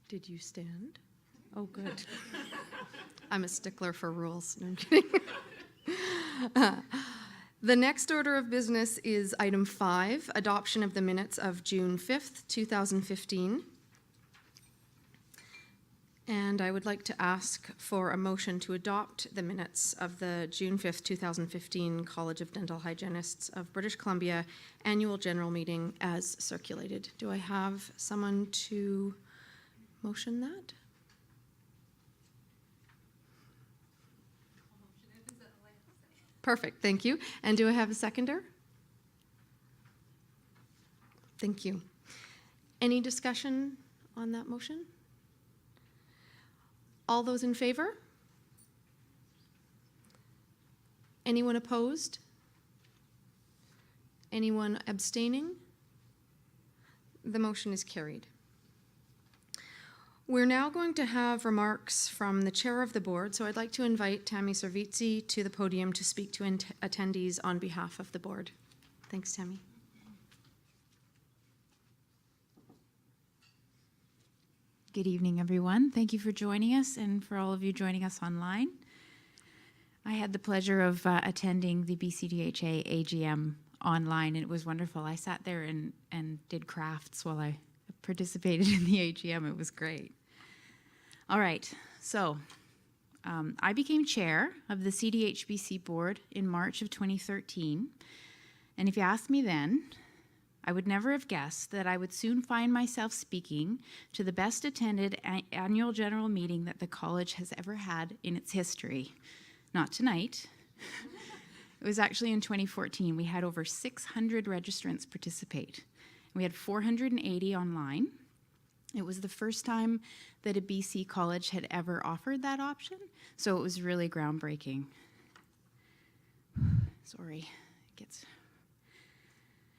Did you stand? Oh, good. I'm a stickler for rules. No, I'm kidding. The next order of business is item 5, adoption of the minutes of June 5th, 2015. And I would like to ask for a motion to adopt the minutes of the June 5th, 2015 College of Dental Hygienists of British Columbia annual general meeting as circulated. Do I have someone to motion that? Perfect, thank you. And do I have a seconder? Thank you. Any discussion on that motion? All those in favor? Anyone opposed? Anyone abstaining? The motion is carried. We're now going to have remarks from the chair of the board, so I'd like to invite Tammy Cdhbc to the podium to speak to attendees on behalf of the board. Thanks, Tammy. Good evening, everyone. Thank you for joining us and for all of you joining us online. I had the pleasure of attending the BCDHA AGM online, and it was wonderful. I sat there and did crafts while I participated in the AGM. It was great. All right, so I became chair of the Cdhbc board in March of 2013, and if you asked me then, I would never have guessed that I would soon find myself speaking to the best attended annual general meeting that the college has ever had in its history. Not tonight. It was actually in 2014. We had over 600 registrants participate. We had 480 online. It was the first time that a BC college had ever offered that option, so it was really groundbreaking. Sorry,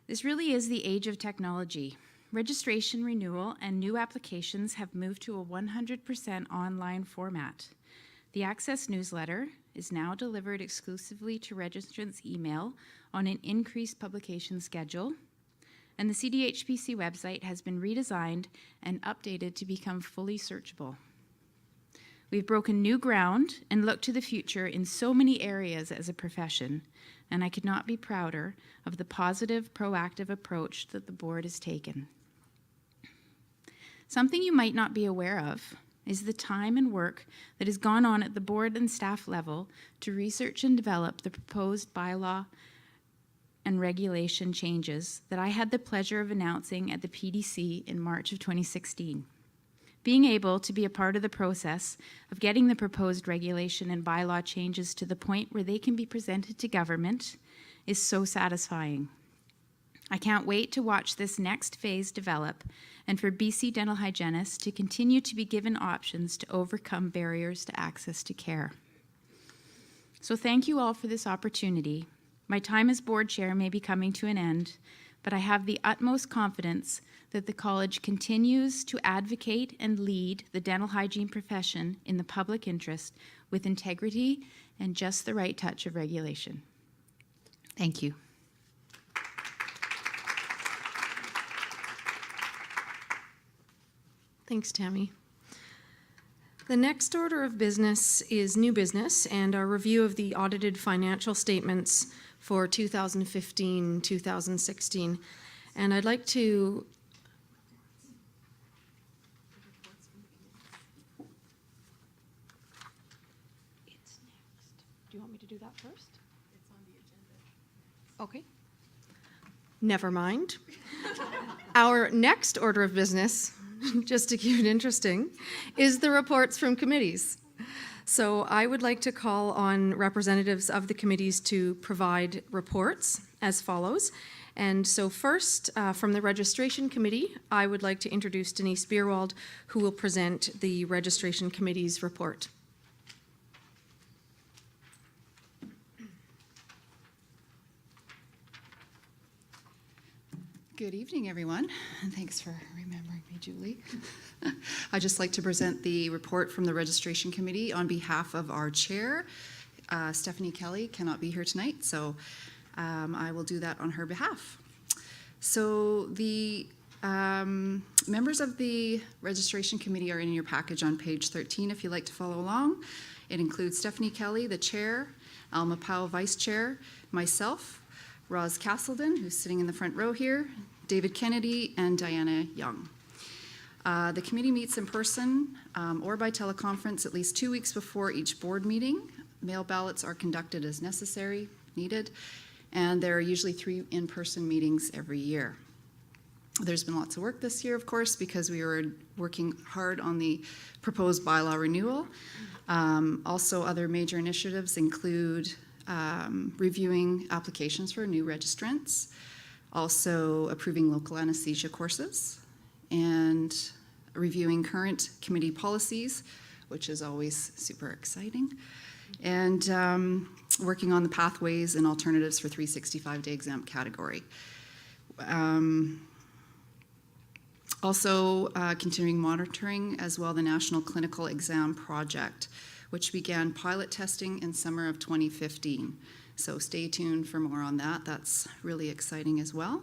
This really is the age of technology. Registration renewal and new applications have moved to a 100% online format. The Access newsletter is now delivered exclusively to registrants' email on an increased publication schedule, and the Cdhbc website has been redesigned and updated to become fully searchable. We've broken new ground and look to the future in so many areas as a profession, and I could not be prouder of the positive, proactive approach that the board has taken. Something you might not be aware of is the time and work that has gone on at the board and staff level to research and develop the proposed bylaw and regulation changes that I had the pleasure of announcing at the PDC in March of 2016. Being able to be a part of the process of getting the proposed regulation and bylaw changes to the point where they can be presented to government is so satisfying. I can't wait to watch this next phase develop and for BC dental hygienists to continue to be given options to overcome barriers to access to care. So thank you all for this opportunity. My time as board chair may be coming to an end, but I have the utmost confidence that the college continues to advocate and lead the dental hygiene profession in the public interest with integrity and just the right touch of regulation. Thank you. Thanks, Tammy. The next order of business is new business and our review of the audited financial statements for 2015-2016. And I'd like to Do you want me to do that first? It's on the agenda. Okay. Never mind. Our next order of business, just to keep it interesting, is the reports from committees. So I would like to call on representatives of the committees to provide reports as follows. And so first, from the Registration Committee, I would like to introduce Denise Bierwald, who will present the Registration Committee's report. Good evening, everyone, and thanks for remembering me, Julie. I'd just like to present the report from the Registration Committee on behalf of our chair. Stephanie Kelly cannot be here tonight, so I will do that on her behalf. So the Members of the registration committee are in your package on page 13 if you'd like to follow along. It includes Stephanie Kelly, the chair, Alma Powell, vice chair, myself, Roz Castleton, who's sitting in the front row here, David Kennedy, and Diana Young. The committee meets in person or by teleconference at least 2 weeks before each board meeting. Mail ballots are conducted as necessary, needed, and there are usually 3 in-person meetings every year. There's been lots of work this year, of course, because we were working hard on the proposed bylaw renewal. Also, other major initiatives include reviewing applications for new registrants, also approving local anesthesia courses, and reviewing current committee policies, which is always super exciting, and working on the pathways and alternatives for 365-day exempt category. Also, continuing monitoring as well the National Clinical Exam Project, which began pilot testing in summer of 2015. So stay tuned for more on that. That's really exciting as well.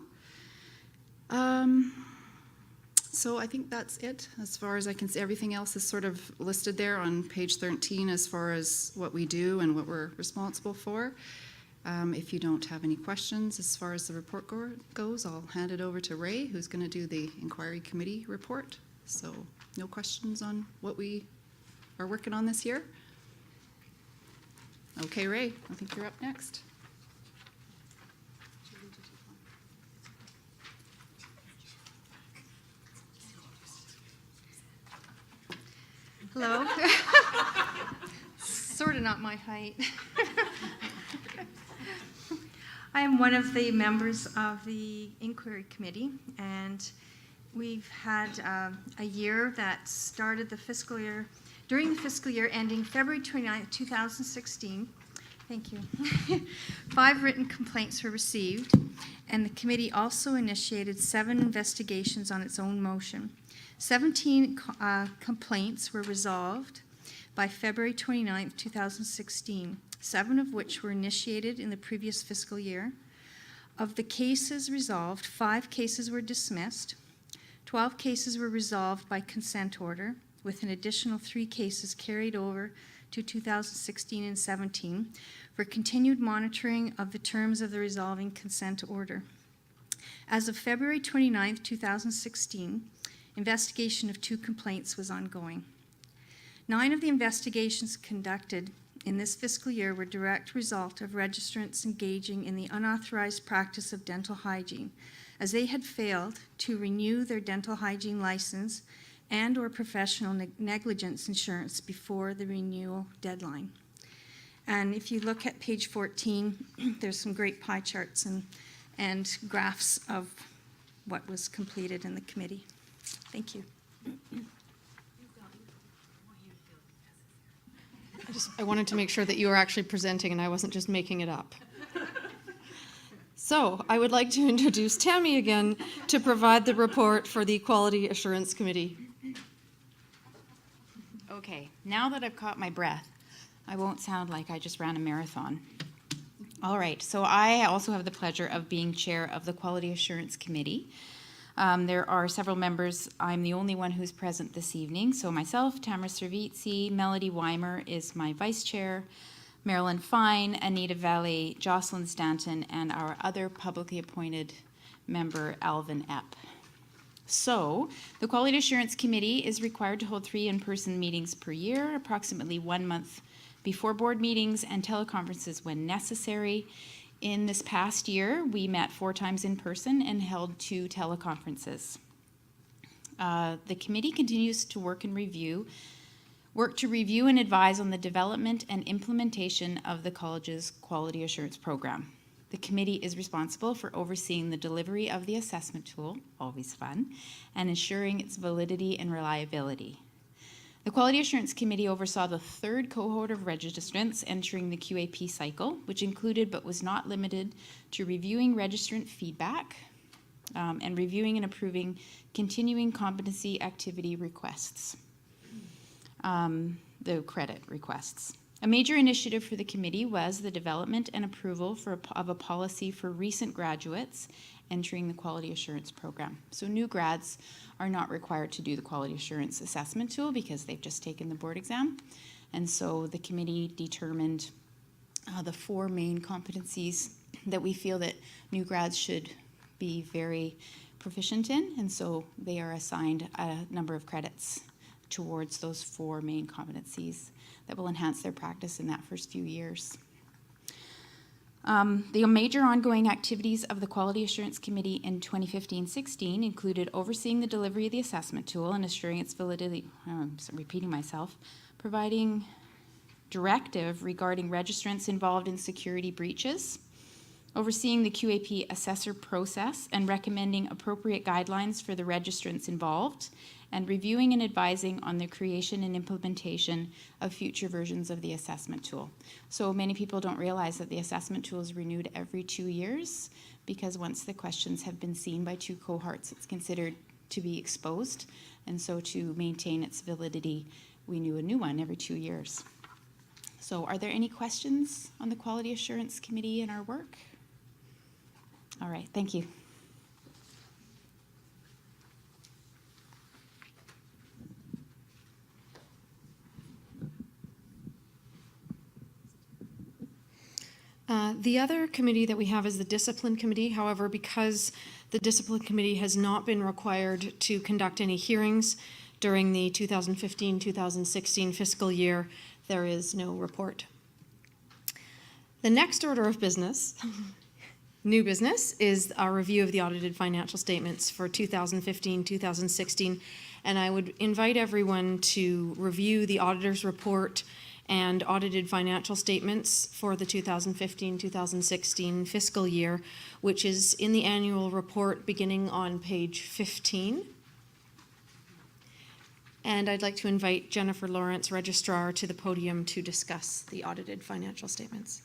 So I think that's it as far as I can see. Everything else is sort of listed there on page 13 as far as what we do and what we're responsible for. If you don't have any questions as far as the report goes, I'll hand it over to Ray, who's going to do the inquiry committee report. So no questions on what we are working on this year? Okay, Ray, I think you're up next. Hello. Sort of not my height. I am one of the members of the inquiry committee, and we've had a year that started the fiscal year, during the fiscal year ending February 29, 2016. Thank you. 5 written complaints were received, and the committee also initiated 7 investigations on its own motion. 17 complaints were resolved by February 29, 2016, 7 of which were initiated in the previous fiscal year. Of the cases resolved, 5 cases were dismissed, 12 cases were resolved by consent order, with an additional 3 cases carried over to 2016 and 17 for continued monitoring of the terms of the resolving consent order. As of February 29, 2016, investigation of 2 complaints was ongoing. 9 of the investigations conducted in this fiscal year were direct result of registrants engaging in the unauthorized practice of dental hygiene, as they had failed to renew their dental hygiene license and or professional negligence insurance before the renewal deadline. And if you look at page 14, there's some great pie charts and graphs of what was completed in the committee. Thank you. I wanted to make sure that you were actually presenting and I wasn't just making it up. So I would like to introduce Tammy again to provide the report for the Quality Assurance Committee. Okay, now that I've caught my breath, I won't sound like I just ran a marathon. All right, so I also have the pleasure of being chair of the Quality Assurance Committee. There are several members. I'm the only one who's present this evening. So myself, Tamara Servitsi, Melody Weimer is my vice chair, Marilyn Fine, Anita Valley, Jocelyn Stanton, and our other publicly appointed member, Alvin Epp. So the Quality Assurance Committee is required to hold 3 in-person meetings per year, approximately 1 month before board meetings and teleconferences when necessary. In this past year, we met 4 times in person and held 2 teleconferences. The committee continues to work to review and advise on the development and implementation of the college's quality assurance program. The committee is responsible for overseeing the delivery of the assessment tool, always fun, and ensuring its validity and reliability. The Quality Assurance Committee oversaw the 3rd cohort of registrants entering the QAP cycle, which included but was not limited to reviewing registrant feedback and reviewing and approving continuing competency activity requests, the credit requests. A major initiative for the committee was the development and approval of a policy for recent graduates entering the quality assurance program. So new grads are not required to do the quality assurance assessment tool because they've just taken the board exam. And so the committee determined the 4 main competencies that we feel that new grads should be very proficient in, and so they are assigned a number of credits towards those 4 main competencies that will enhance their practice in that first few years. The major ongoing activities of the Quality Assurance Committee in 2015-16 included overseeing the delivery of the assessment tool and assuring its validity, I'm repeating myself, providing directive regarding registrants involved in security breaches, overseeing the QAP assessor process and recommending appropriate guidelines for the registrants involved, and reviewing and advising on the creation and implementation of future versions of the assessment tool. So many people don't realize that the assessment tool is renewed every 2 years, because once the questions have been seen by 2 cohorts, it's considered to be exposed. And so to maintain its validity, we renew a new one every 2 years. So are there any questions on the Quality Assurance Committee and our work? All right, thank you. The other committee that we have is the Discipline Committee. However, because the Discipline Committee has not been required to conduct any hearings during the 2015-2016 fiscal year, there is no report. The next order of business, new business, is our review of the audited financial statements for 2015-2016, and I would invite everyone to review the auditor's report and audited financial statements for the 2015-2016 fiscal year, which is in the annual report beginning on page 15. And I'd like to invite Jennifer Lawrence, Registrar, to the podium to discuss the audited financial statements.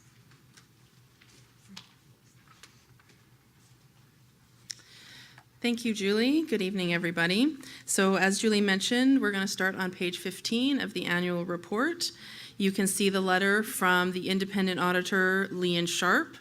Thank you, Julie. Good evening, everybody. So as Julie mentioned, we're going to start on page 15 of the annual report. You can see the letter from the independent auditor, Leon Sharp.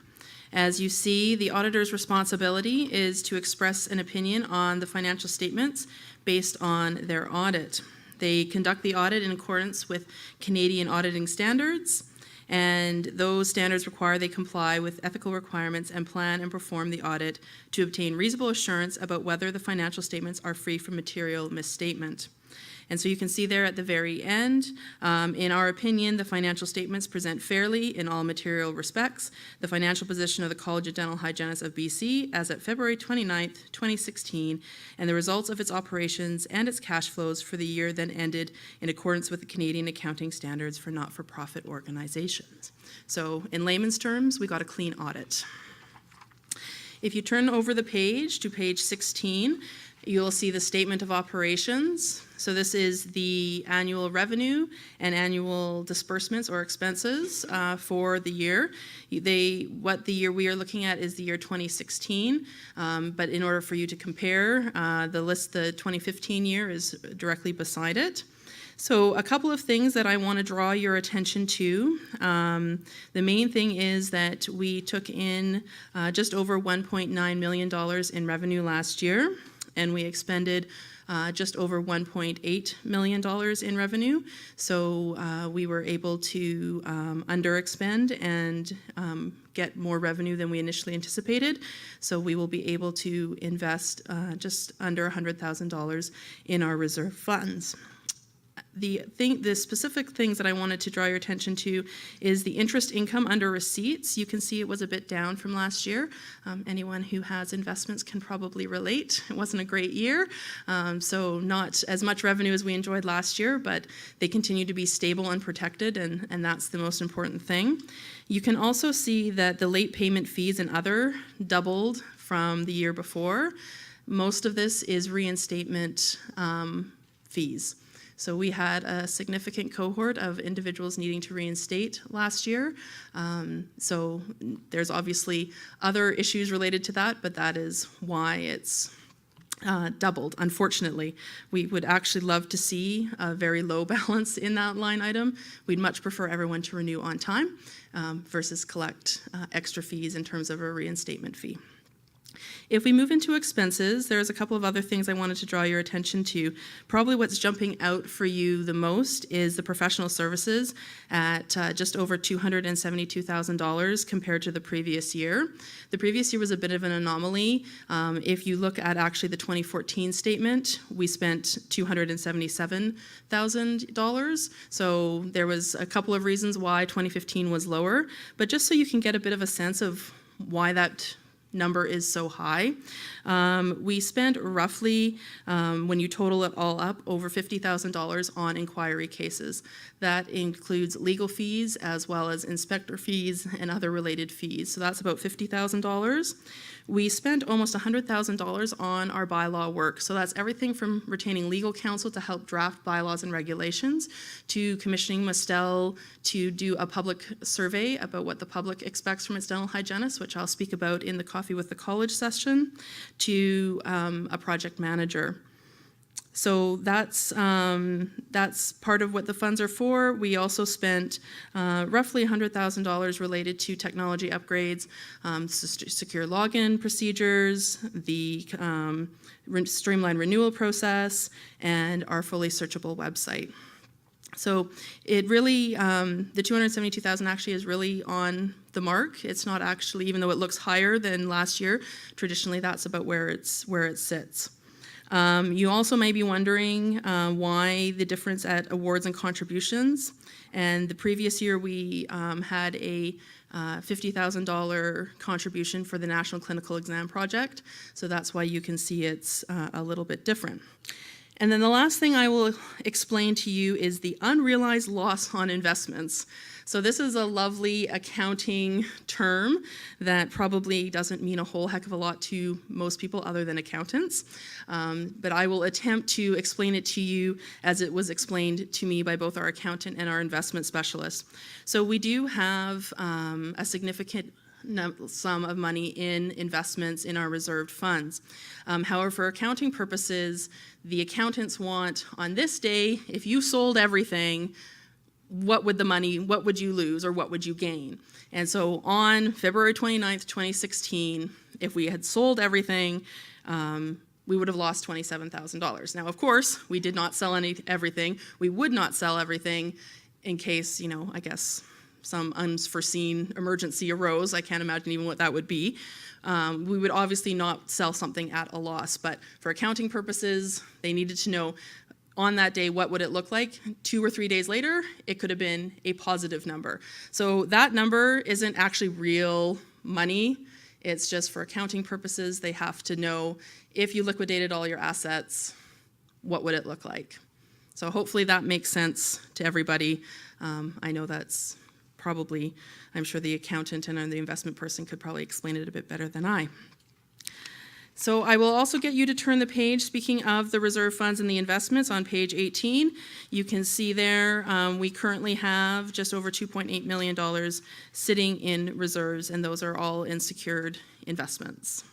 As you see, the auditor's responsibility is to express an opinion on the financial statements based on their audit. They conduct the audit in accordance with Canadian auditing standards, and those standards require they comply with ethical requirements and plan and perform the audit to obtain reasonable assurance about whether the financial statements are free from material misstatement. And so you can see there at the very end, in our opinion, the financial statements present fairly in all material respects the financial position of the College of Dental Hygienists of BC as at February 29th, 2016, and the results of its operations and its cash flows for the year then ended in accordance with the Canadian accounting standards for not-for-profit organizations. So in layman's terms, we got a clean audit. If you turn over the page to page 16, you'll see the statement of operations. So this is the annual revenue and annual disbursements or expenses for the year. What the year we are looking at is the year 2016, but in order for you to compare, the 2015 year is directly beside it. So a couple of things that I want to draw your attention to. The main thing is that we took in just over $1.9 million in revenue last year, and we expended just over $1.8 million in revenue. So we were able to under-expend and get more revenue than we initially anticipated. So we will be able to invest just under $100,000 in our reserve funds. The specific things that I wanted to draw your attention to is the interest income under receipts. You can see it was a bit down from last year. Anyone who has investments can probably relate. It wasn't a great year, so not as much revenue as we enjoyed last year, but they continue to be stable and protected, and that's the most important thing. You can also see that the late payment fees and other doubled from the year before. Most of this is reinstatement fees. So we had a significant cohort of individuals needing to reinstate last year. So there's obviously other issues related to that, but that is why it's doubled, unfortunately. We would actually love to see a very low balance in that line item. We'd much prefer everyone to renew on time versus collect extra fees in terms of a reinstatement fee. If we move into expenses, there's a couple of other things I wanted to draw your attention to. Probably what's jumping out for you the most is the professional services at just over $272,000 compared to the previous year. The previous year was a bit of an anomaly. If you look at actually the 2014 statement, we spent $277,000. So there was a couple of reasons why 2015 was lower, but just so you can get a bit of a sense of why that number is so high. We spent roughly, when you total it all up, over $50,000 on inquiry cases. That includes legal fees as well as inspector fees and other related fees. So that's about $50,000. We spent almost $100,000 on our bylaw work. So that's everything from retaining legal counsel to help draft bylaws and regulations, to commissioning Mustel to do a public survey about what the public expects from its dental hygienist, which I'll speak about in the Coffee with the College session, to a project manager. So that's part of what the funds are for. We also spent roughly $100,000 related to technology upgrades, secure login procedures, the streamlined renewal process, and our fully searchable website. So it really, the $272,000 actually is really on the mark. It's not actually, even though it looks higher than last year, traditionally that's about where it sits. You also may be wondering why the difference at awards and contributions. And the previous year we had a $50,000 contribution for the National Clinical Exam Project. So that's why you can see it's a little bit different. And then the last thing I will explain to you is the unrealized loss on investments. So this is a lovely accounting term that probably doesn't mean a whole heck of a lot to most people other than accountants. But I will attempt to explain it to you as it was explained to me by both our accountant and our investment specialist. So we do have a significant sum of money in investments in our reserved funds. However, for accounting purposes, the accountants want, on this day, if you sold everything, what would you lose or what would you gain? And so on February 29th, 2016, if we had sold everything, we would have lost $27,000. Now, of course, we did not sell everything. We would not sell everything in case, I guess, some unforeseen emergency arose. I can't imagine even what that would be. We would obviously not sell something at a loss, but for accounting purposes, they needed to know on that day what would it look like. 2 or 3 days later, it could have been a positive number. So that number isn't actually real money. It's just for accounting purposes. They have to know if you liquidated all your assets, what would it look like? So hopefully that makes sense to everybody. I know that's probably, I'm sure the accountant and the investment person could probably explain it a bit better than I. So I will also get you to turn the page, speaking of the reserve funds and the investments, on page 18. You can see there we currently have just over $2.8 million sitting in reserves, and those are all in secured investments.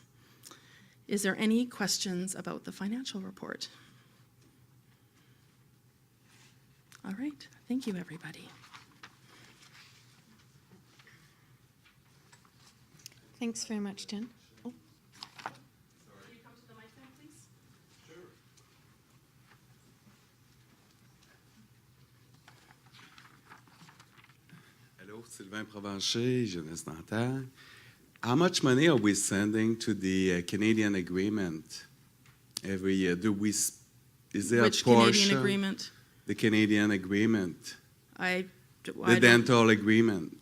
Is there any questions about the financial report? All right, thank you, everybody. Thanks very much, Jen. Hello, Sylvain Provencher, Jeunesse Dentaire. How much money are we sending to the Canadian agreement every year? Is there Which a portion? Canadian agreement? The Canadian agreement. I The dental agreement.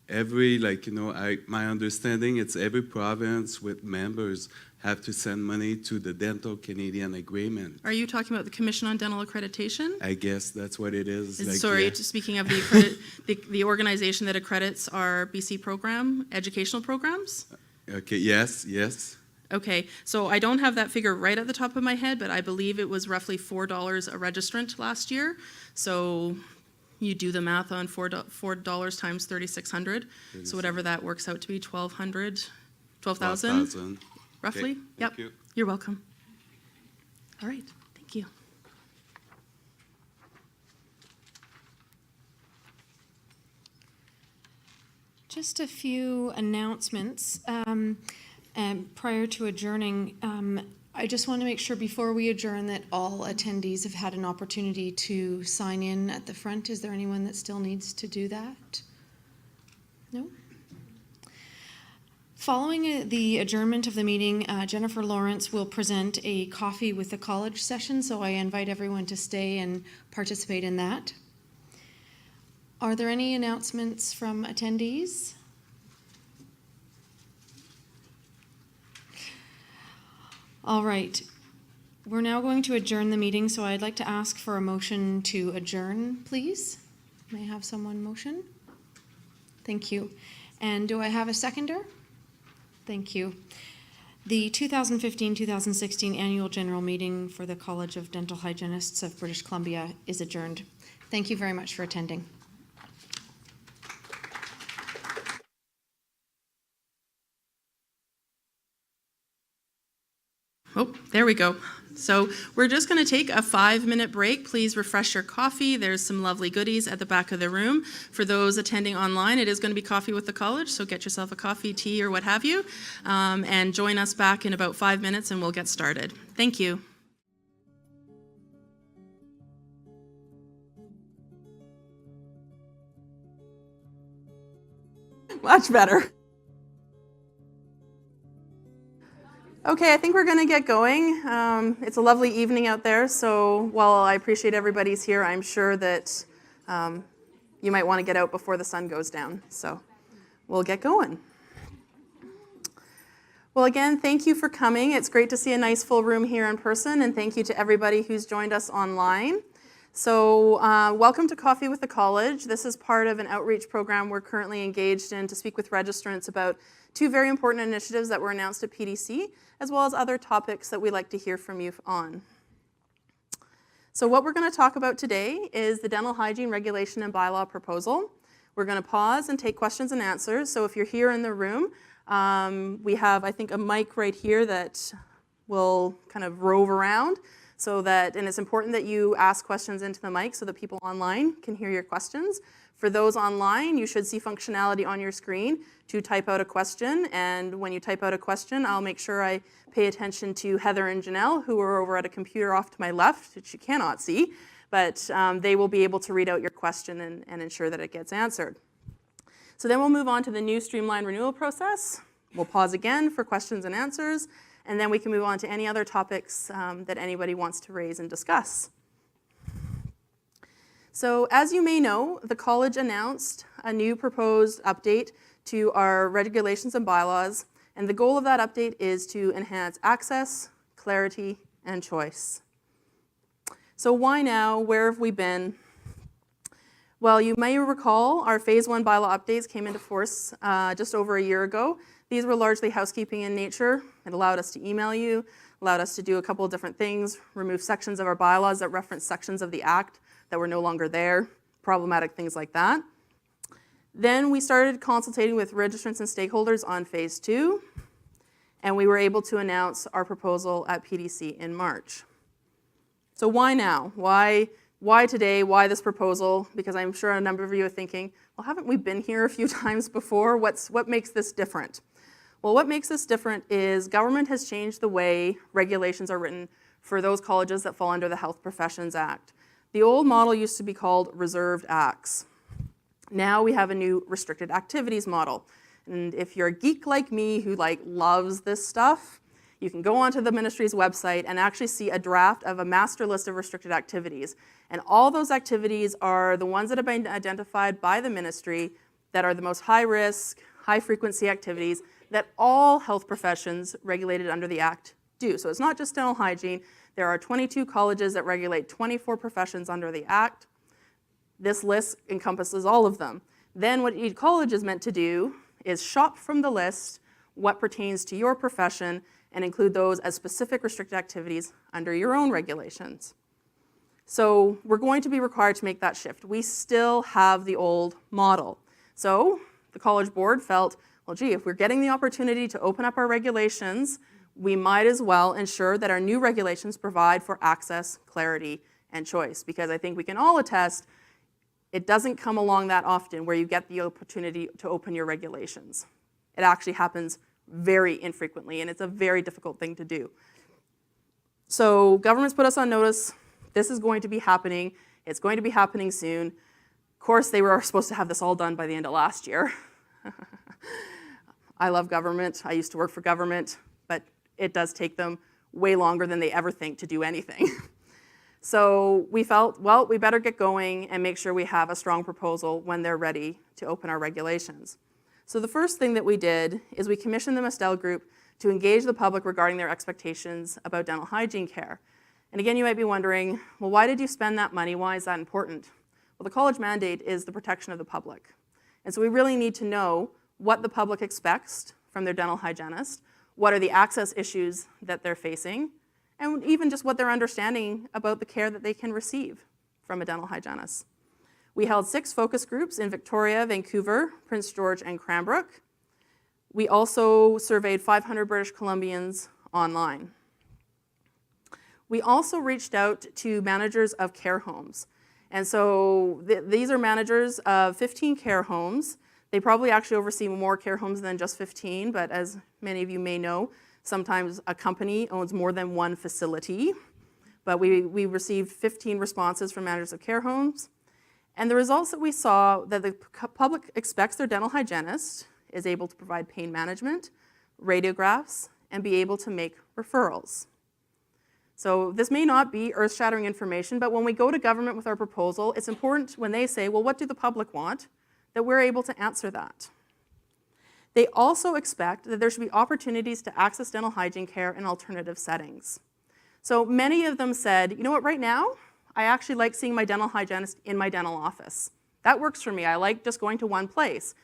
My understanding, it's every province with members have to send money to the dental Canadian agreement. Are you talking about the Commission on Dental Accreditation? I guess that's what it is. Speaking of the organization that accredits our BC program, educational programs? Okay, yes. Okay, so I don't have that figure right at the top of my head, but I believe it was roughly $4 a registrant last year. So you do the math on $4 times 3,600. So whatever that works out to be, 12,000 roughly. Okay, Yep. thank you. You're welcome. All right, thank you. Just a few announcements. And prior to adjourning, I just want to make sure before we adjourn that all attendees have had an opportunity to sign in at the front. Is there anyone that still needs to do that? No? Following the adjournment of the meeting, Jennifer Lawrence will present a Coffee with the College session, so I invite everyone to stay and participate in that. Are there any announcements from attendees? All right. We're now going to adjourn the meeting, so I'd like to ask for a motion to adjourn, please. May I have someone motion? Thank you. And do I have a seconder? Thank you. The 2015-2016 Annual General Meeting for the College of Dental Hygienists of British Columbia is adjourned. Thank you very much for attending. Oh, there we go. So we're just going to take a 5-minute break. Please refresh your coffee. There's some lovely goodies at the back of the room. For those attending online, it is going to be Coffee with the College, so get yourself a coffee, tea, or what have you, and join us back in about 5 minutes and we'll get started. Thank you. Much better. Okay, I think we're going to get going. It's a lovely evening out there, so while I appreciate everybody's here, I'm sure that you might want to get out before the sun goes down. So we'll get going. Well, again, thank you for coming. It's great to see a nice full room here in person, and thank you to everybody who's joined us online. So welcome to Coffee with the College. This is part of an outreach program we're currently engaged in to speak with registrants about 2 very important initiatives that were announced at PDC, as well as other topics that we'd like to hear from you on. So what we're going to talk about today is the Dental Hygiene Regulation and Bylaw Proposal. We're going to pause and take questions and answers. So if you're here in the room, we have, I think, a mic right here that will kind of rove around. And it's important that you ask questions into the mic so that people online can hear your questions. For those online, you should see functionality on your screen to type out a question. And when you type out a question, I'll make sure I pay attention to Heather and Janelle, who are over at a computer off to my left, which you cannot see. But they will be able to read out your question and ensure that it gets answered. So then we'll move on to the new streamlined renewal process. We'll pause again for questions and answers. And then we can move on to any other topics that anybody wants to raise and discuss. So as you may know, the college announced a new proposed update to our regulations and bylaws, and the goal of that update is to enhance access, clarity, and choice. So why now? Where have we been? Well, you may recall our Phase 1 bylaw updates came into force just over a year ago. These were largely housekeeping in nature. It allowed us to email you, allowed us to do a couple of different things, remove sections of our bylaws that reference sections of the Act that were no longer there, problematic things like that. Then we started consultating with registrants and stakeholders on Phase 2, and we were able to announce our proposal at PDC in March. So why now? Why today? Why this proposal? Because I'm sure a number of you are thinking, well, haven't we been here a few times before? What makes this different? Well, what makes this different is government has changed the way regulations are written for those colleges that fall under the Health Professions Act. The old model used to be called reserved acts. Now we have a new restricted activities model. And if you're a geek like me who loves this stuff, you can go onto the ministry's website and actually see a draft of a master list of restricted activities. And all those activities are the ones that have been identified by the ministry that are the most high risk, high frequency activities that all health professions regulated under the Act do. So it's not just dental hygiene. There are 22 colleges that regulate 24 professions under the Act. This list encompasses all of them. Then what each college is meant to do is shop from the list what pertains to your profession and include those as specific restricted activities under your own regulations. So we're going to be required to make that shift. We still have the old model. So the college board felt, well, gee, if we're getting the opportunity to open up our regulations, we might as well ensure that our new regulations provide for access, clarity, and choice. Because I think we can all attest, it doesn't come along that often where you get the opportunity to open your regulations. It actually happens very infrequently, and it's a very difficult thing to do. So government's put us on notice. This is going to be happening. It's going to be happening soon. Of course, they were supposed to have this all done by the end of last year. I love government. I used to work for government, but it does take them way longer than they ever think to do anything. So we felt, well, we better get going and make sure we have a strong proposal when they're ready to open our regulations. So the first thing that we did is we commissioned the Mestel Group to engage the public regarding their expectations about dental hygiene care. And again, you might be wondering, well, why did you spend that money? Why is that important? Well, the college mandate is the protection of the public. And so we really need to know what the public expects from their dental hygienist, what are the access issues that they're facing, and even just what they're understanding about the care that they can receive from a dental hygienist. We held 6 focus groups in Victoria, Vancouver, Prince George, and Cranbrook. We also surveyed 500 British Columbians online. We also reached out to managers of care homes. And so these are managers of 15 care homes. They probably actually oversee more care homes than just 15, but as many of you may know, sometimes a company owns more than one facility. But we received 15 responses from managers of care homes. And the results that we saw, that the public expects their dental hygienist is able to provide pain management, radiographs, and be able to make referrals. So this may not be earth-shattering information, but when we go to government with our proposal, it's important when they say, well, what do the public want, that we're able to answer that. They also expect that there should be opportunities to access dental hygiene care in alternative settings. So many of them said, you know what, right now, I actually like seeing my dental hygienist in my dental office. That works for me. I like just going to one place.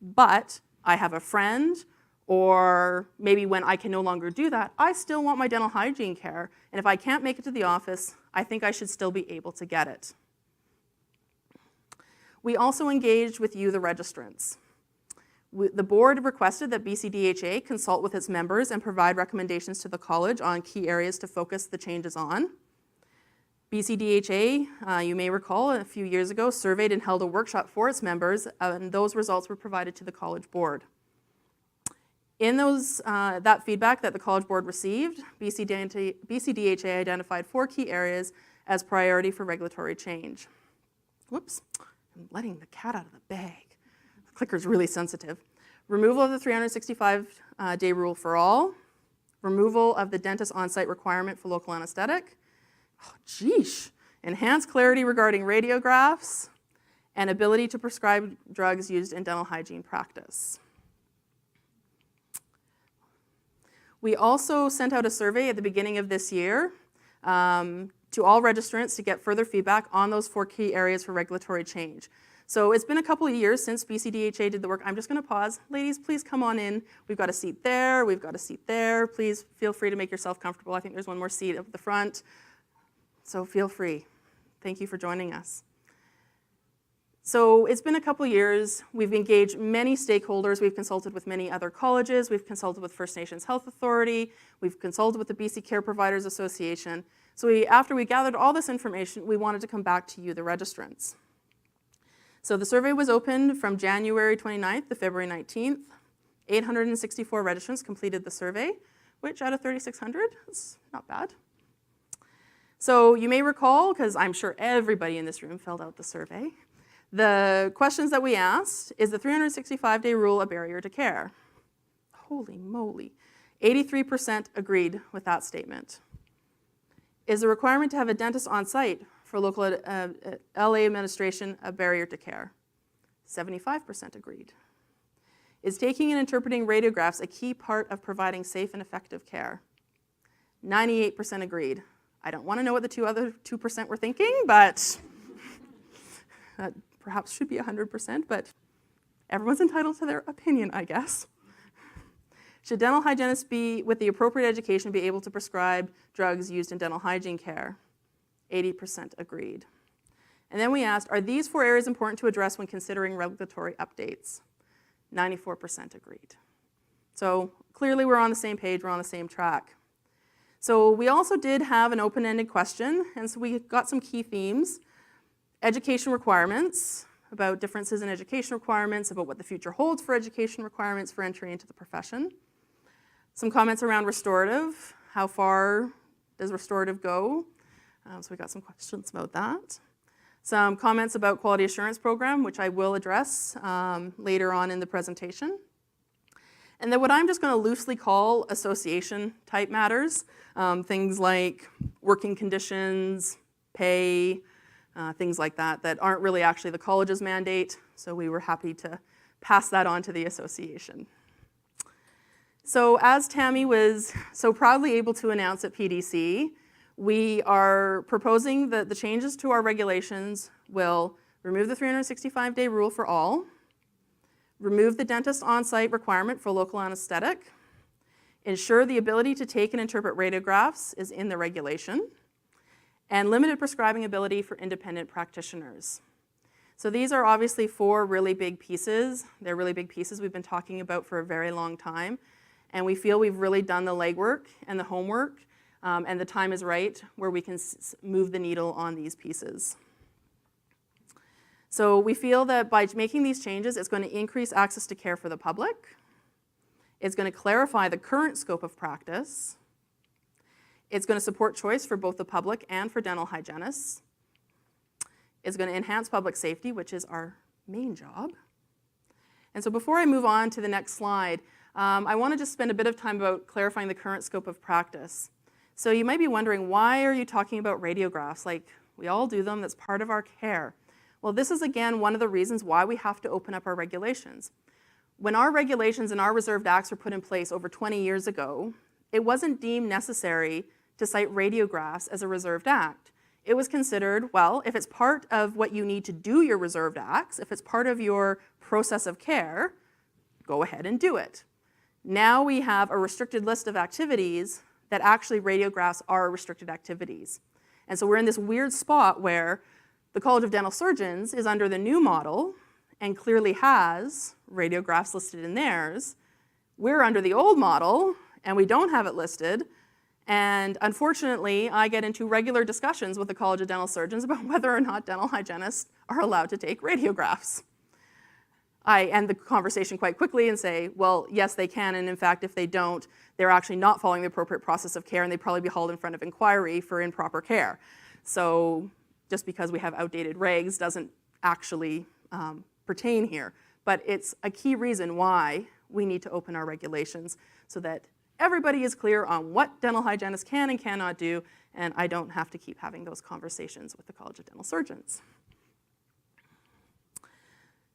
But I have a friend, or maybe when I can no longer do that, I still want my dental hygiene care. And if I can't make it to the office, I think I should still be able to get it. We also engaged with you, the registrants. The board requested that BCDHA consult with its members and provide recommendations to the college on key areas to focus the changes on. BCDHA, you may recall, a few years ago, surveyed and held a workshop for its members, and those results were provided to the college board. In that feedback that the college board received, BCDHA identified 4 key areas as priority for regulatory change. Whoops, I'm letting the cat out of the bag. The clicker's really sensitive. Removal of the 365-day rule for all, removal of the dentist on-site requirement for local anesthetic, enhanced clarity regarding radiographs, and ability to prescribe drugs used in dental hygiene practice. We also sent out a survey at the beginning of this year to all registrants to get further feedback on those 4 key areas for regulatory change. So it's been a couple of years since BCDHA did the work. I'm just going to pause. Ladies, please come on in. We've got a seat there. We've got a seat there. Please feel free to make yourself comfortable. I think there's one more seat up the front. So feel free. Thank you for joining us. So it's been a couple years. We've engaged many stakeholders. We've consulted with many other colleges. We've consulted with First Nations Health Authority. We've consulted with the BC Care Providers Association. So after we gathered all this information, we wanted to come back to you, the registrants. So the survey was opened from January 29th to February 19th. 864 registrants completed the survey, which out of 3,600 is not bad. So you may recall, because I'm sure everybody in this room filled out the survey, the questions that we asked: is the 365-day rule a barrier to care? Holy moly. 83% agreed with that statement. Is the requirement to have a dentist on site for local LA administration a barrier to care? 75% agreed. Is taking and interpreting radiographs a key part of providing safe and effective care? 98% agreed. I don't want to know what the other 2% were thinking, but that perhaps should be 100%, but everyone's entitled to their opinion, I guess. Should dental hygienists be, with the appropriate education, be able to prescribe drugs used in dental hygiene care? 80% agreed. And then we asked, are these 4 areas important to address when considering regulatory updates? 94% agreed. So clearly we're on the same page, we're on the same track. So we also did have an open-ended question, and so we got some key themes. Education requirements, about differences in education requirements, about what the future holds for education requirements for entry into the profession. Some comments around restorative. How far does restorative go? So we got some questions about that. Some comments about quality assurance program, which I will address later on in the presentation. And then what I'm just going to loosely call association type matters, things like working conditions, pay, things like that, that aren't really actually the college's mandate, so we were happy to pass that on to the association. So as Tammy was so proudly able to announce at PDC, we are proposing that the changes to our regulations will remove the 365-day rule for all, remove the dentist on-site requirement for local anesthetic, ensure the ability to take and interpret radiographs is in the regulation, and limited prescribing ability for independent practitioners. So these are obviously 4 really big pieces. They're really big pieces we've been talking about for a very long time, and we feel we've really done the legwork and the homework, and the time is right where we can move the needle on these pieces. So we feel that by making these changes, it's going to increase access to care for the public. It's going to clarify the current scope of practice. It's going to support choice for both the public and for dental hygienists. It's going to enhance public safety, which is our main job. And so before I move on to the next slide, I want to just spend a bit of time about clarifying the current scope of practice. So you might be wondering, why are you talking about radiographs? Like, we all do them, that's part of our care. Well, this is again one of the reasons why we have to open up our regulations. When our regulations and our reserved acts were put in place over 20 years ago, it wasn't deemed necessary to cite radiographs as a reserved act. It was considered, well, if it's part of what you need to do your reserved acts, if it's part of your process of care, go ahead and do it. Now we have a restricted list of activities that actually radiographs are restricted activities. And so we're in this weird spot where the College of Dental Surgeons is under the new model and clearly has radiographs listed in theirs. We're under the old model and we don't have it listed. And unfortunately, I get into regular discussions with the College of Dental Surgeons about whether or not dental hygienists are allowed to take radiographs. I end the conversation quite quickly and say, well, yes, they can, and in fact, if they don't, they're actually not following the appropriate process of care, and they'd probably be hauled in front of inquiry for improper care. So just because we have outdated regs doesn't actually pertain here. But it's a key reason why we need to open our regulations so that everybody is clear on what dental hygienists can and cannot do, and I don't have to keep having those conversations with the College of Dental Surgeons.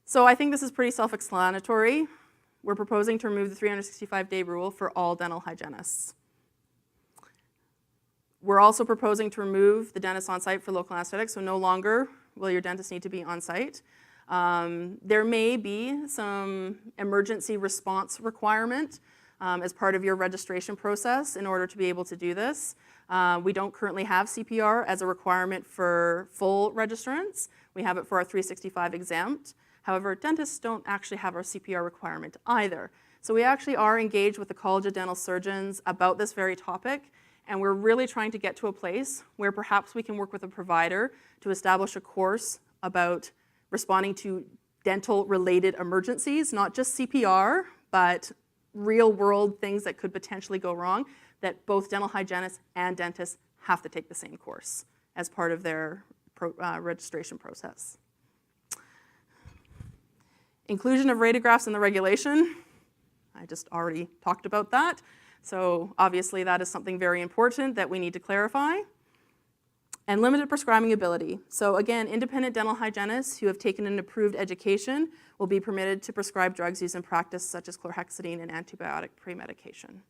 So I think this is pretty self-explanatory. We're proposing to remove the 365-day rule for all dental hygienists. We're also proposing to remove the dentist on site for local anesthetic, so no longer will your dentist need to be on site. There may be some emergency response requirement as part of your registration process in order to be able to do this. We don't currently have CPR as a requirement for full registrants. We have it for our 365 exempt. However, dentists don't actually have our CPR requirement either. So we actually are engaged with the College of Dental Surgeons about this very topic, and we're really trying to get to a place where perhaps we can work with a provider to establish a course about responding to dental-related emergencies, not just CPR, but real-world things that could potentially go wrong, that both dental hygienists and dentists have to take the same course as part of their registration process. Inclusion of radiographs in the regulation, I just already talked about that. So obviously that is something very important that we need to clarify. And limited prescribing ability. So again, independent dental hygienists who have taken an approved education will be permitted to prescribe drugs used in practice such as chlorhexidine and antibiotic pre-medication.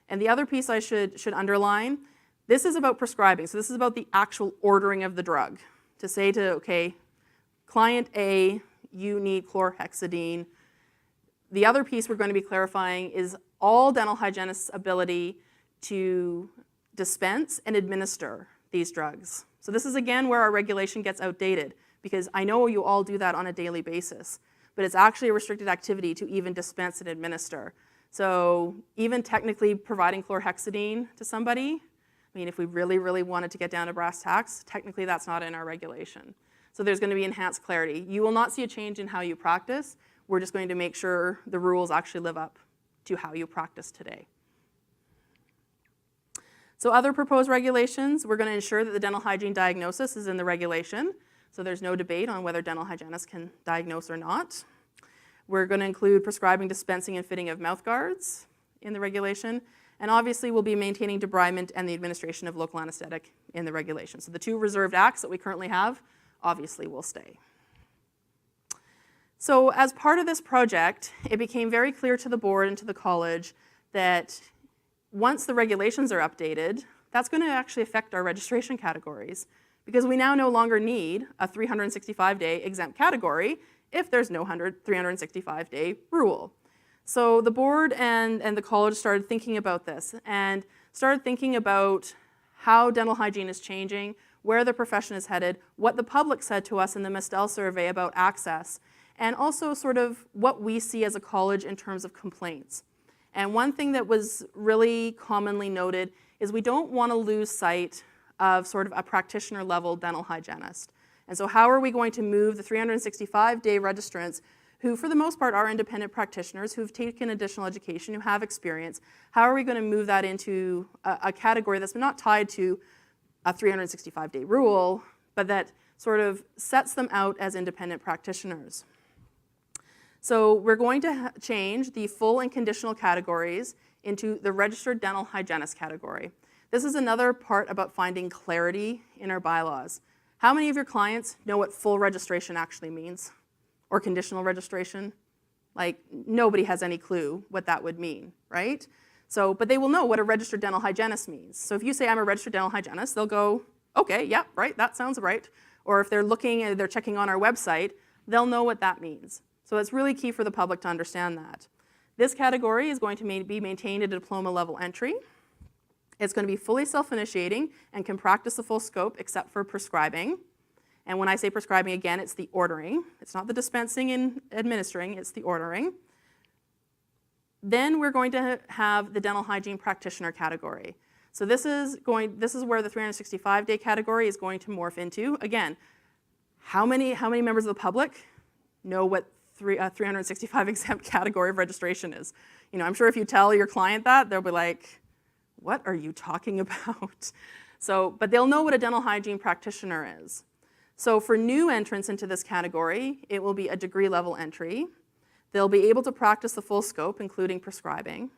And the other piece I should underline, this is about prescribing. So this is about the actual ordering of the drug. To say to, okay, client A, you need chlorhexidine. The other piece we're going to be clarifying is all dental hygienists' ability to dispense and administer these drugs. So this is again where our regulation gets outdated, because I know you all do that on a daily basis, but it's actually a restricted activity to even dispense and administer. So even technically providing chlorhexidine to somebody, I mean, if we really, really wanted to get down to brass tacks, technically that's not in our regulation. So there's going to be enhanced clarity. You will not see a change in how you practice. We're just going to make sure the rules actually live up to how you practice today. So other proposed regulations, we're going to ensure that the dental hygiene diagnosis is in the regulation. So there's no debate on whether dental hygienists can diagnose or not. We're going to include prescribing, dispensing, and fitting of mouth guards in the regulation. And obviously, we'll be maintaining debridement and the administration of local anesthetic in the regulation. So the 2 reserved acts that we currently have obviously will stay. So as part of this project, it became very clear to the board and to the college that once the regulations are updated, that's going to actually affect our registration categories, because we now no longer need a 365-day exempt category if there's no 365-day rule. So the board and the college started thinking about this and started thinking about how dental hygiene is changing, where the profession is headed, what the public said to us in the Mistel survey about access, and also sort of what we see as a college in terms of complaints. And one thing that was really commonly noted is we don't want to lose sight of sort of a practitioner level dental hygienist. And so how are we going to move the 365-day registrants who for the most part are independent practitioners who've taken additional education, who have experience, how are we going to move that into a category that's not tied to a 365-day rule, but that sort of sets them out as independent practitioners? So we're going to change the full and conditional categories into the registered dental hygienist category. This is another part about finding clarity in our bylaws. How many of your clients know what full registration actually means? Or conditional registration? Like, nobody has any clue what that would mean, right? So, but they will know what a registered dental hygienist means. So if you say I'm a registered dental hygienist, they'll go, okay, yeah, right, that sounds right. Or if they're looking and they're checking on our website, they'll know what that means. So it's really key for the public to understand that. This category is going to be maintained at a diploma level entry. It's going to be fully self-initiating and can practice the full scope except for prescribing. And when I say prescribing, again, it's the ordering. It's not the dispensing and administering, it's the ordering. Then we're going to have the dental hygiene practitioner category. So this is where the 365-day category is going to morph into. Again, how many members of the public know what 365 exempt category of registration is? You know, I'm sure if you tell your client that, they'll be like, what are you talking about? So, but they'll know what a dental hygiene practitioner is. So for new entrants into this category, it will be a degree level entry. They'll be able to practice the full scope, including prescribing.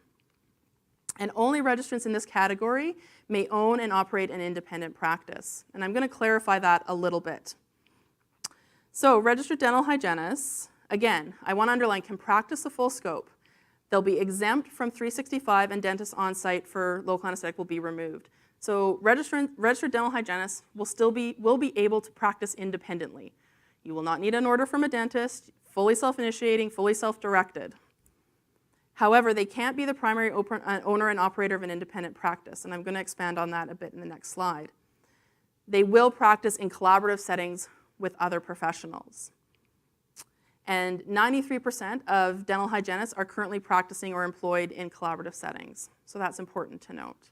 And only registrants in this category may own and operate an independent practice. And I'm going to clarify that a little bit. So registered dental hygienists, again, I want to underline, can practice the full scope. They'll be exempt from 365, and dentists on site for local anesthetic will be removed. So registered dental hygienists will be able to practice independently. You will not need an order from a dentist, fully self-initiating, fully self-directed. However, they can't be the primary owner and operator of an independent practice, and I'm going to expand on that a bit in the next slide. They will practice in collaborative settings with other professionals. And 93% of dental hygienists are currently practicing or employed in collaborative settings. So that's important to note.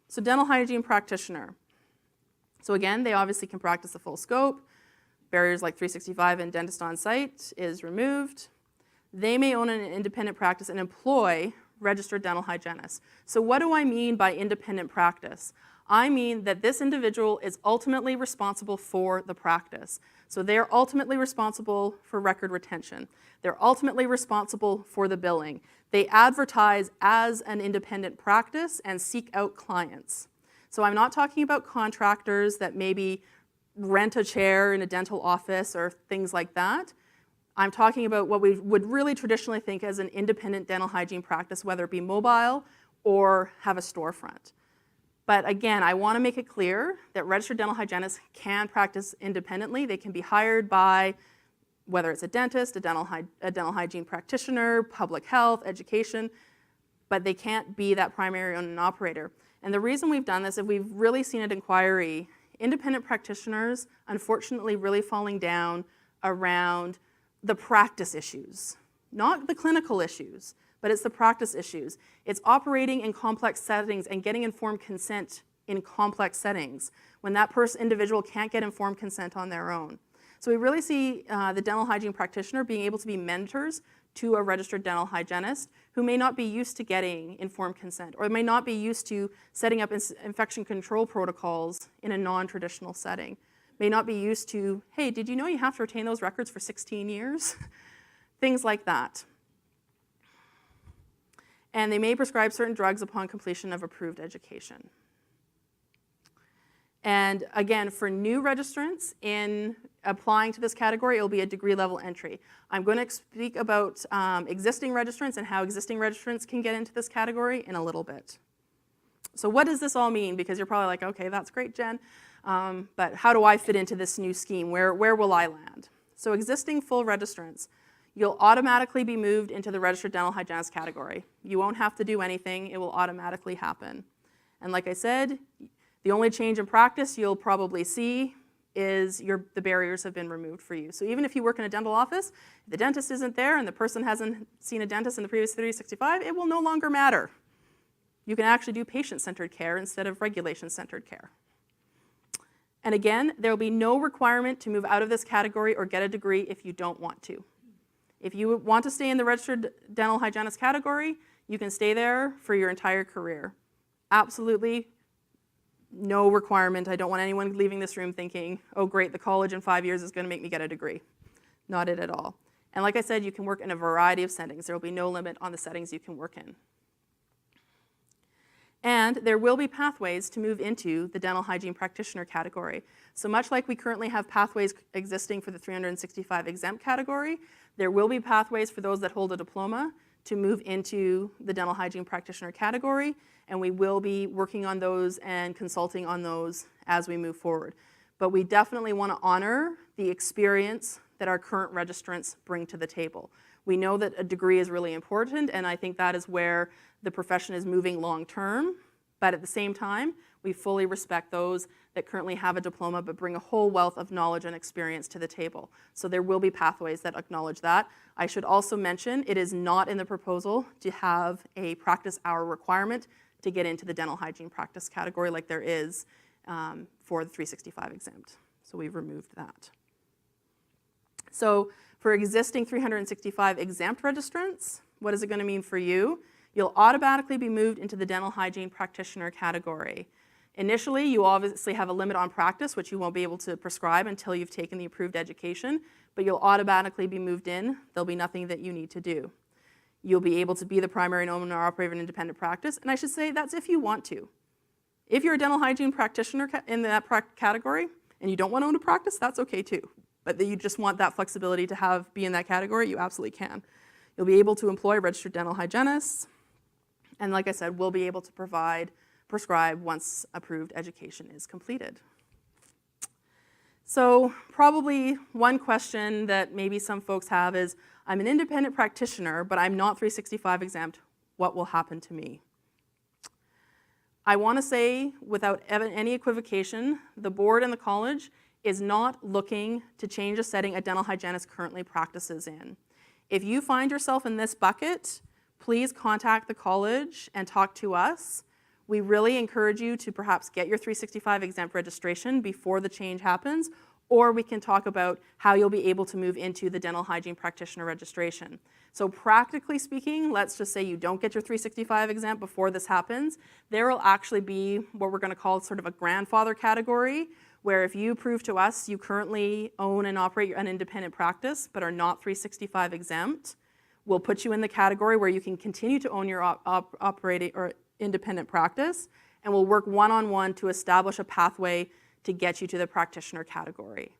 So dental hygiene practitioner. So again, they obviously can practice the full scope. Barriers like 365 and dentist on site is removed. They may own an independent practice and employ registered dental hygienists. So what do I mean by independent practice? I mean that this individual is ultimately responsible for the practice. So they're ultimately responsible for record retention. They're ultimately responsible for the billing. They advertise as an independent practice and seek out clients. So I'm not talking about contractors that maybe rent a chair in a dental office or things like that. I'm talking about what we would really traditionally think as an independent dental hygiene practice, whether it be mobile or have a storefront. But again, I want to make it clear that registered dental hygienists can practice independently. They can be hired by whether it's a dentist, a dental hygiene practitioner, public health, education, but they can't be that primary owner and operator. And the reason we've done this is we've really seen at inquiry, independent practitioners, unfortunately, really falling down around the practice issues, not the clinical issues, but it's the practice issues. It's operating in complex settings and getting informed consent in complex settings when that individual can't get informed consent on their own. So we really see the dental hygiene practitioner being able to be mentors to a registered dental hygienist who may not be used to getting informed consent or may not be used to setting up infection control protocols in a non-traditional setting, may not be used to, hey, did you know you have to retain those records for 16 years? Things like that. And they may prescribe certain drugs upon completion of approved education. And again, for new registrants in applying to this category, it will be a degree level entry. I'm going to speak about existing registrants and how existing registrants can get into this category in a little bit. So what does this all mean? Because you're probably like, okay, that's great, Jen, but how do I fit into this new scheme? Where will I land? So existing full registrants, you'll automatically be moved into the registered dental hygienist category. You won't have to do anything, it will automatically happen. And like I said, the only change in practice you'll probably see is the barriers have been removed for you. So even if you work in a dental office, if the dentist isn't there and the person hasn't seen a dentist in the previous 365, it will no longer matter. You can actually do patient-centered care instead of regulation-centered care. And again, there will be no requirement to move out of this category or get a degree if you don't want to. If you want to stay in the registered dental hygienist category, you can stay there for your entire career. Absolutely no requirement. I don't want anyone leaving this room thinking, oh great, the college in 5 years is going to make me get a degree. Not it at all. And like I said, you can work in a variety of settings. There will be no limit on the settings you can work in. And there will be pathways to move into the dental hygiene practitioner category. So much like we currently have pathways existing for the 365 exempt category, there will be pathways for those that hold a diploma to move into the dental hygiene practitioner category, and we will be working on those and consulting on those as we move forward. But we definitely want to honor the experience that our current registrants bring to the table. We know that a degree is really important, and I think that is where the profession is moving long term, but at the same time, we fully respect those that currently have a diploma but bring a whole wealth of knowledge and experience to the table. So there will be pathways that acknowledge that. I should also mention it is not in the proposal to have a practice hour requirement to get into the dental hygiene practice category like there is for the 365 exempt. So we've removed that. So for existing 365 exempt registrants, what is it going to mean for you? You'll automatically be moved into the dental hygiene practitioner category. Initially, you obviously have a limit on practice, which you won't be able to prescribe until you've taken the approved education, but you'll automatically be moved in. There'll be nothing that you need to do. You'll be able to be the primary owner or operator of an independent practice, and I should say that's if you want to. If you're a dental hygiene practitioner in that category and you don't want to own a practice, that's okay too. But that you just want that flexibility to be in that category, you absolutely can. You'll be able to employ registered dental hygienists, and like I said, we'll be able to prescribe once approved education is completed. So probably one question that maybe some folks have is, I'm an independent practitioner, but I'm not 365 exempt. What will happen to me? I want to say, without any equivocation, the board and the college is not looking to change a setting a dental hygienist currently practices in. If you find yourself in this bucket, please contact the college and talk to us. We really encourage you to perhaps get your 365 exempt registration before the change happens, or we can talk about how you'll be able to move into the dental hygiene practitioner registration. So practically speaking, let's just say you don't get your 365 exempt before this happens, there will actually be what we're going to call sort of a grandfather category, where if you prove to us you currently own and operate an independent practice but are not 365 exempt, we'll put you in the category where you can continue to own your operating or independent practice, and we'll work one-on-one to establish a pathway to get you to the practitioner category.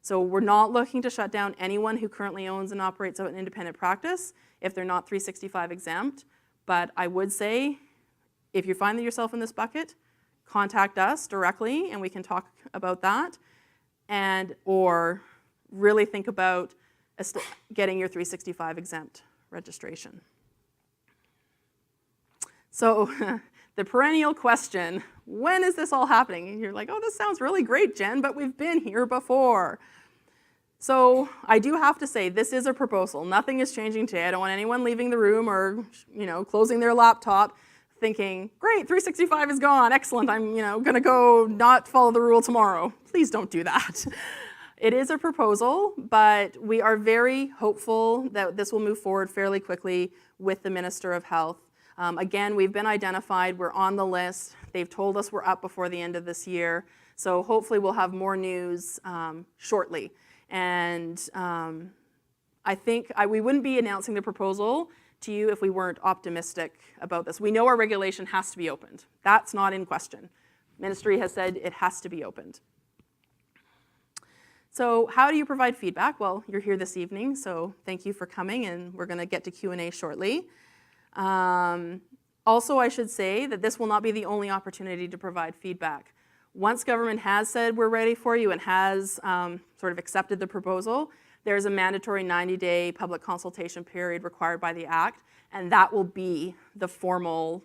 So we're not looking to shut down anyone who currently owns and operates an independent practice if they're not 365 exempt, but I would say if you find yourself in this bucket, contact us directly and we can talk about that, and or really think about getting your 365 exempt registration. So the perennial question, when is this all happening? And you're like, oh, this sounds really great, Jen, but we've been here before. So I do have to say, this is a proposal. Nothing is changing today. I don't want anyone leaving the room or closing their laptop thinking, great, 365 is gone, excellent, I'm going to go not follow the rule tomorrow. Please don't do that. It is a proposal, but we are very hopeful that this will move forward fairly quickly with the Minister of Health. Again, we've been identified, we're on the list. They've told us we're up before the end of this year. So hopefully we'll have more news shortly. And I think we wouldn't be announcing the proposal to you if we weren't optimistic about this. We know our regulation has to be opened. That's not in question. Ministry has said it has to be opened. So how do you provide feedback? Well, you're here this evening, so thank you for coming, and we're going to get to Q&A shortly. Also, I should say that this will not be the only opportunity to provide feedback. Once government has said we're ready for you and has sort of accepted the proposal, there's a mandatory 90-day public consultation period required by the Act, and that will be the formal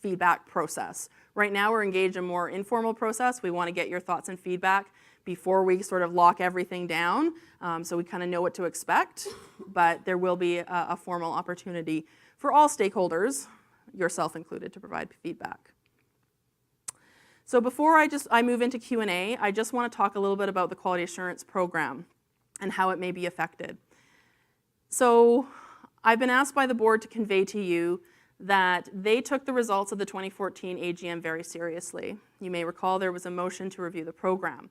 feedback process. Right now, we're engaged in a more informal process. We want to get your thoughts and feedback before we sort of lock everything down, so we kind of know what to expect, but there will be a formal opportunity for all stakeholders, yourself included, to provide feedback. So before I move into Q&A, I just want to talk a little bit about the Quality Assurance Program and how it may be affected. So I've been asked by the board to convey to you that they took the results of the 2014 AGM very seriously. You may recall there was a motion to review the program.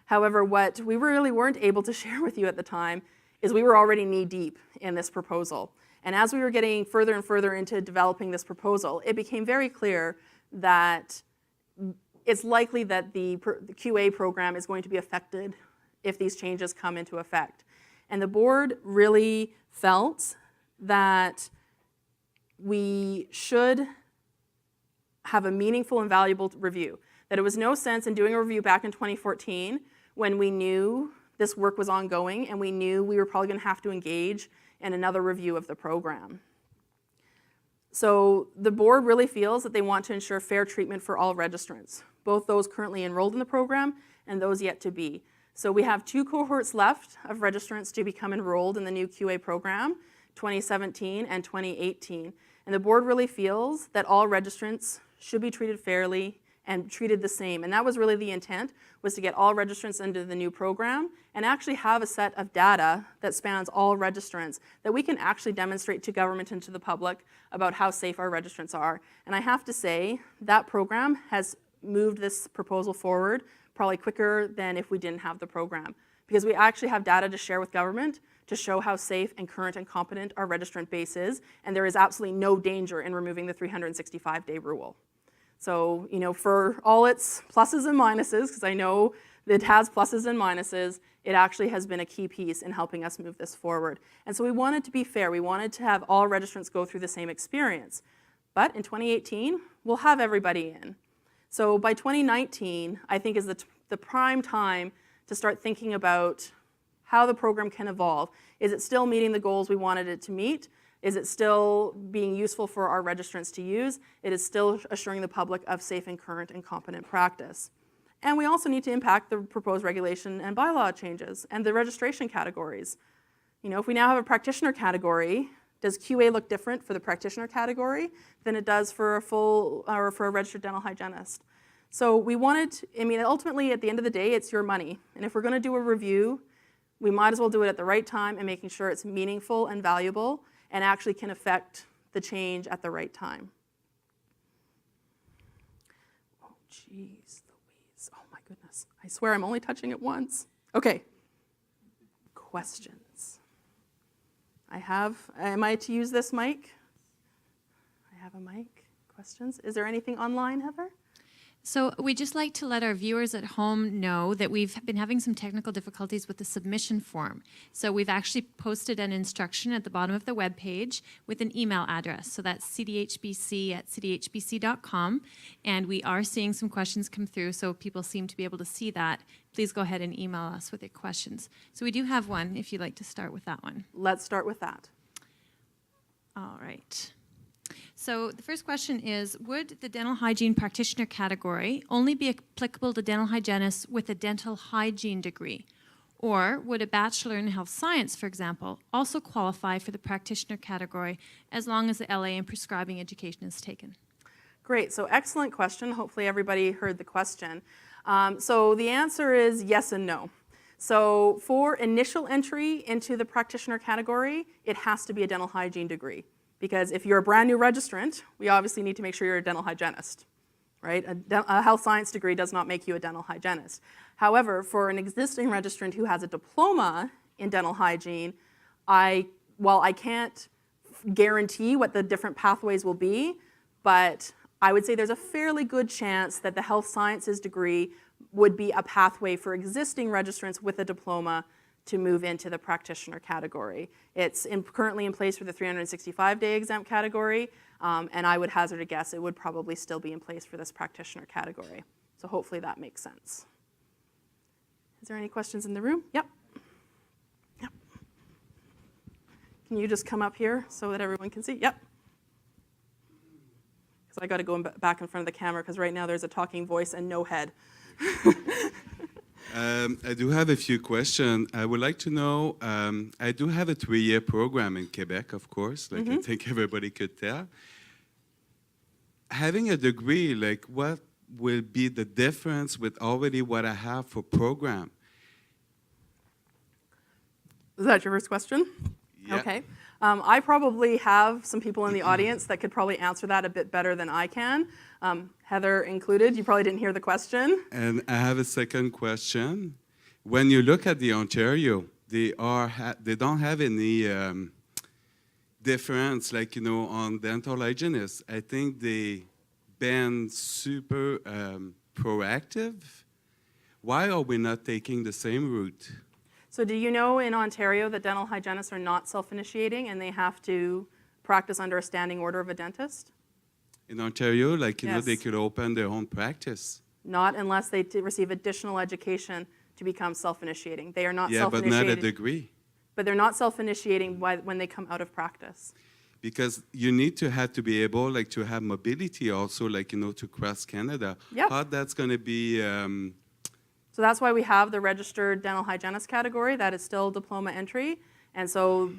However, what we really weren't able to share with you at the time is we were already knee-deep in this proposal. And as we were getting further and further into developing this proposal, it became very clear that it's likely that the QA program is going to be affected if these changes come into effect. And the board really felt that we should have a meaningful and valuable review. That it was no sense in doing a review back in 2014 when we knew this work was ongoing and we knew we were probably going to have to engage in another review of the program. So the board really feels that they want to ensure fair treatment for all registrants, both those currently enrolled in the program and those yet to be. So we have 2 cohorts left of registrants to become enrolled in the new QA program, 2017 and 2018. And the board really feels that all registrants should be treated fairly and treated the same. And that was really the intent, was to get all registrants into the new program and actually have a set of data that spans all registrants that we can actually demonstrate to government and to the public about how safe our registrants are. And I have to say, that program has moved this proposal forward probably quicker than if we didn't have the program, because we actually have data to share with government to show how safe and current and competent our registrant base is, and there is absolutely no danger in removing the 365-day rule. So, for all its pluses and minuses, because I know that it has pluses and minuses, it actually has been a key piece in helping us move this forward. And so we wanted to be fair. We wanted to have all registrants go through the same experience. But in 2018, we'll have everybody in. So by 2019, I think is the prime time to start thinking about how the program can evolve. Is it still meeting the goals we wanted it to meet? Is it still being useful for our registrants to use? It is still assuring the public of safe and current and competent practice. And we also need to impact the proposed regulation and bylaw changes and the registration categories. If we now have a practitioner category, does QA look different for the practitioner category than it does for a full or for a registered dental hygienist? So we wanted, ultimately at the end of the day, it's your money. And if we're going to do a review, we might as well do it at the right time and making sure it's meaningful and valuable and actually can affect the change at the right time. Oh, geez Louise. Oh, my goodness. I swear I'm only touching it once. Okay. Questions. Am I to use this mic? I have a mic. Questions? Is there anything online, Heather? So we'd just like to let our viewers at home know that we've been having some technical difficulties with the submission form. So we've actually posted an instruction at the bottom of the webpage with an email address. So that's cdhbc@cdhbc.com. And we are seeing some questions come through, so people seem to be able to see that. Please go ahead and email us with your questions. So we do have one, if you'd like to start with that one. Let's start with that. All right. So the first question is, would the dental hygiene practitioner category only be applicable to dental hygienists with a dental hygiene degree? Or would a bachelor in health science, for example, also qualify for the practitioner category as long as the LA in prescribing education is taken? Great, so excellent question. Hopefully everybody heard the question. So the answer is yes and no. So for initial entry into the practitioner category, it has to be a dental hygiene degree. Because if you're a brand new registrant, we obviously need to make sure you're a dental hygienist, right? A health science degree does not make you a dental hygienist. However, for an existing registrant who has a diploma in dental hygiene, while I can't guarantee what the different pathways will be, but I would say there's a fairly good chance that the health sciences degree would be a pathway for existing registrants with a diploma to move into the practitioner category. It's currently in place for the 365-day exempt category, and I would hazard a guess it would probably still be in place for this practitioner category. So hopefully that makes sense. Is there any questions in the room? Yep. Yep. Can you just come up here so that everyone can see? Yep. Because I got to go back in front of the camera because right now there's a talking voice and no head. I do have a few questions. I would like to know, I do have a 3-year program in Quebec, of course, like I think everybody could tell. Having a degree, like what will be the difference with already what I have for program? Is that your first question? Yeah. Okay. I probably have some people in the audience that could probably answer that a bit better than I can. Heather included. You probably didn't hear the question. And I have a second question. When you look at the Ontario, they don't have any difference, like, you know, on dental hygienists. I think they been super proactive. Why are we not taking the same route? So do you know in Ontario that dental hygienists are not self-initiating and they have to practice under a standing order of a dentist? In Ontario, like, you know, Yes. they could open their own practice. Not unless they receive additional education to become self-initiating. They are not Yeah, but self-initiating. not a degree. But they're not self-initiating when they come out of practice. Because you need to have to be able, like, to have mobility also, like, you know, to cross Canada. Yep. How that's going to be, So that's why we have the registered dental hygienist category. That is still diploma entry. And so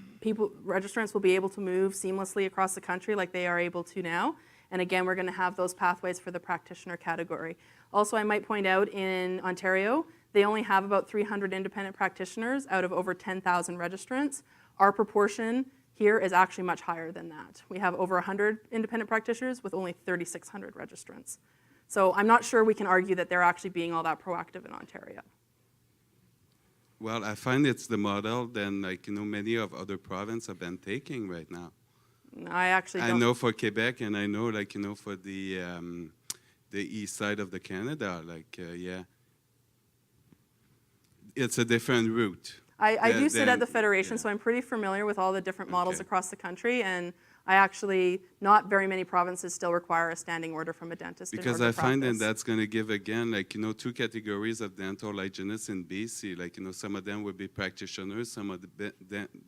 registrants will be able to move seamlessly across the country like they are able to now. And again, we're going to have those pathways for the practitioner category. Also, I might point out in Ontario, they only have about 300 independent practitioners out of over 10,000 registrants. Our proportion here is actually much higher than that. We have over 100 independent practitioners with only 3,600 registrants. So I'm not sure we can argue that they're actually being all that proactive in Ontario. well, I find it's the model then, like, you know, many of other provinces have been taking right now. I actually don't. I know for Quebec, and I know, like, you know, for the east side of the Canada, like, yeah. It's a different route. I do sit at the Then- Federation, yeah. so I'm pretty familiar with all the different models Okay. across the country, and I actually, not very many provinces still require a standing order from a dentist in Because order I to find that practice. that's going to give, again, like, you know, 2 categories of dental hygienists in BC. Like, you know, some of them would be practitioners, some of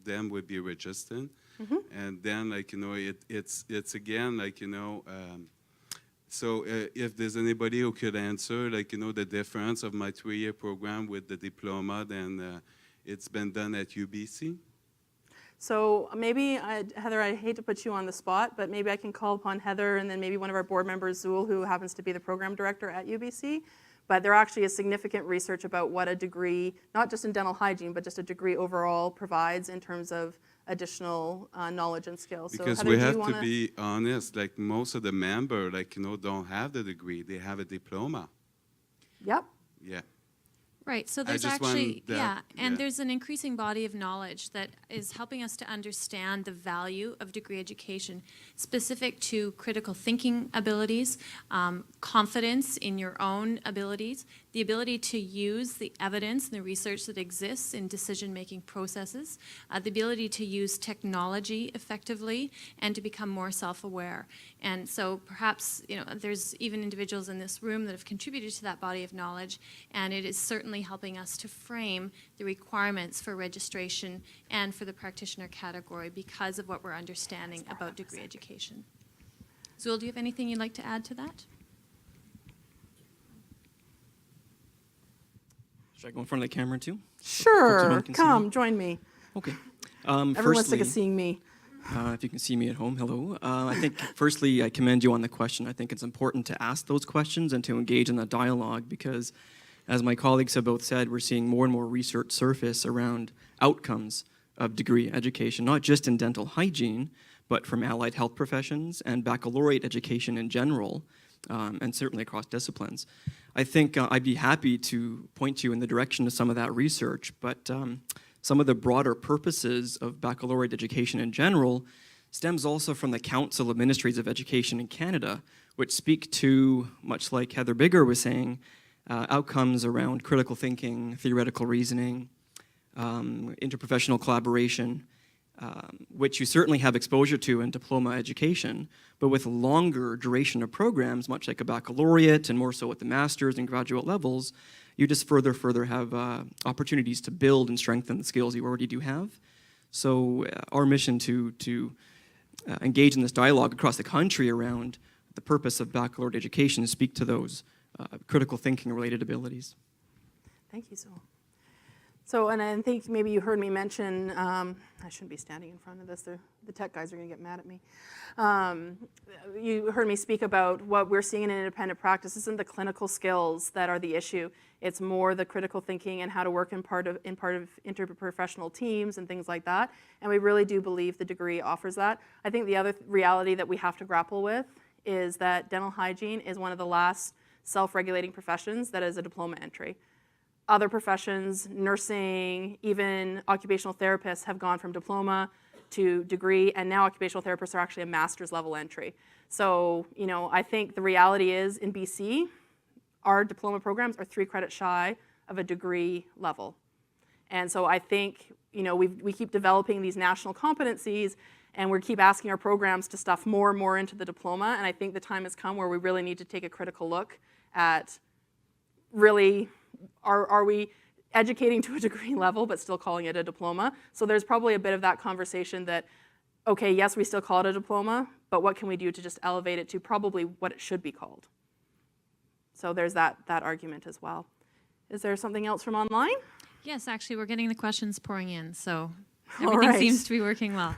them would be registered. Mm-hmm. And then, like, you know, it's again, like, you know, so if there's anybody who could answer, like, you know, the difference of my 3-year program with the diploma, then it's been done at UBC. So maybe, Heather, I hate to put you on the spot, but maybe I can call upon Heather and then maybe one of our board members, Zool, who happens to be the program director at UBC. But there actually is significant research about what a degree, not just in dental hygiene, but just a degree overall provides in terms of additional knowledge and skills. So Because Heather, we do you have to wanna- be honest, like, most of the members, like, you know, don't have the degree. They have a diploma. Yep. Yeah. Right, so I there's just actually, want that- yeah, and yeah. there's an increasing body of knowledge that is helping us to understand the value of degree education, specific to critical thinking abilities, confidence in your own abilities, the ability to use the evidence and the research that exists in decision-making processes, the ability to use technology effectively, and to become more self-aware. And so perhaps, you know, there's even individuals in this room that have contributed to that body of knowledge, and it is certainly helping us to frame the requirements for registration and for the practitioner category because of what we're understanding about degree education. Zool, do you have anything you'd like to add to that? Should I go in front of the camera too? Sure, home can see come, me? join me. Okay. Everyone's sick of seeing me. If you can see me at home, hello. I think, firstly, I commend you on the question. I think it's important to ask those questions and to engage in the dialogue because as my colleagues have both said, we're seeing more and more research surface around outcomes of degree education, not just in dental hygiene, but from allied health professions and baccalaureate education in general, and certainly across disciplines. I think I'd be happy to point you in the direction of some of that research, but some of the broader purposes of baccalaureate education in general stems also from the Council of Ministries of Education in Canada, which speak to, much like Heather Bigger was saying, outcomes around critical thinking, theoretical reasoning, interprofessional collaboration, which you certainly have exposure to in diploma education, but with longer duration of programs, much like a baccalaureate and more so at the master's and graduate levels, you just further have opportunities to build and strengthen the skills you already do have. So our mission to engage in this dialogue across the country around the purpose of baccalaureate education is speak to those critical thinking related abilities. Thank you, Zoe. So, and I think maybe you heard me mention, I shouldn't be standing in front of this, the tech guys are going to get mad at me. You heard me speak about what we're seeing in independent practice isn't the clinical skills that are the issue. It's more the critical thinking and how to work in part of interprofessional teams and things like that. And we really do believe the degree offers that. I think the other reality that we have to grapple with is that dental hygiene is one of the last self-regulating professions that is a diploma entry. Other professions, nursing, even occupational therapists have gone from diploma to degree, and now occupational therapists are actually a master's level entry. So, you know, I think the reality is in BC, our diploma programs are 3 credits shy of a degree level. And so I think, you know, we keep developing these national competencies, and we keep asking our programs to stuff more and more into the diploma, and I think the time has come where we really need to take a critical look at really, are we educating to a degree level but still calling it a diploma? So there's probably a bit of that conversation that, okay, yes, we still call it a diploma, but what can we do to just elevate it to probably what it should be called? So there's that argument as well. Is there something else from online? Yes, actually, we're getting the questions pouring in, so everything seems to be working well.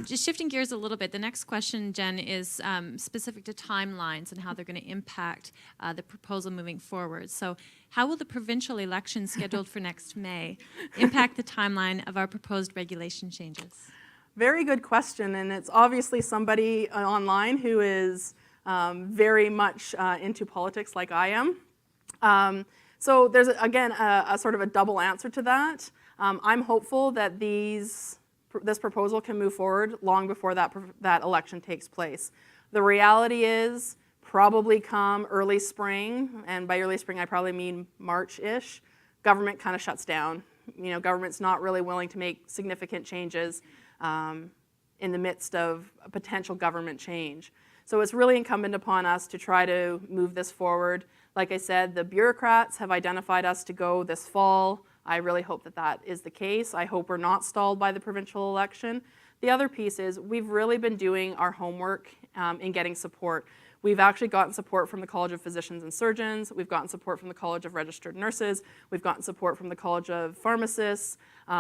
Just shifting gears a little bit, the next question, Jen, is specific to timelines and how they're going to impact the proposal moving forward. So how will the provincial election scheduled for next May impact the timeline of our proposed regulation changes? Very good question, and it's obviously somebody online who is very much into politics like I am. So there's, again, a sort of a double answer to that. I'm hopeful that this proposal can move forward long before that election takes place. The reality is probably come early spring, and by early spring I probably mean March-ish, government kind of shuts down. You know, government's not really willing to make significant changes in the midst of a potential government change. So it's really incumbent upon us to try to move this forward. Like I said, the bureaucrats have identified us to go this fall. I really hope that that is the case. I hope we're not stalled by the provincial election. The other piece is we've really been doing our homework in getting support. We've actually gotten support from the College of Physicians and Surgeons. We've gotten support from the College of Registered Nurses. We've gotten support from the College of Pharmacists.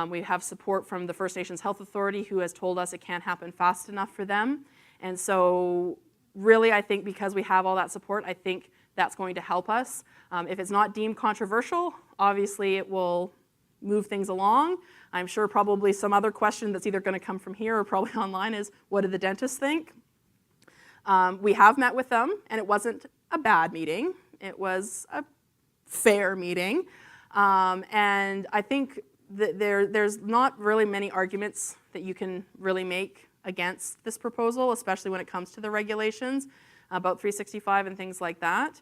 We have support from the First Nations Health Authority, who has told us it can't happen fast enough for them. And so really, I think because we have all that support, I think that's going to help us. If it's not deemed controversial, obviously it will move things along. I'm sure probably some other question that's either going to come from here or probably online is, what do the dentists think? We have met with them, and it wasn't a bad meeting. It was a fair meeting. And I think that there's not really many arguments that you can really make against this proposal, especially when it comes to the regulations about 365 and things like that.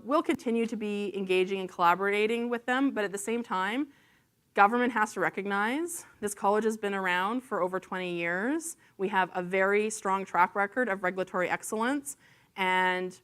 We'll continue to be engaging and collaborating with them, but at the same time, government has to recognize this college has been around for over 20 years. We have a very strong track record of regulatory excellence, and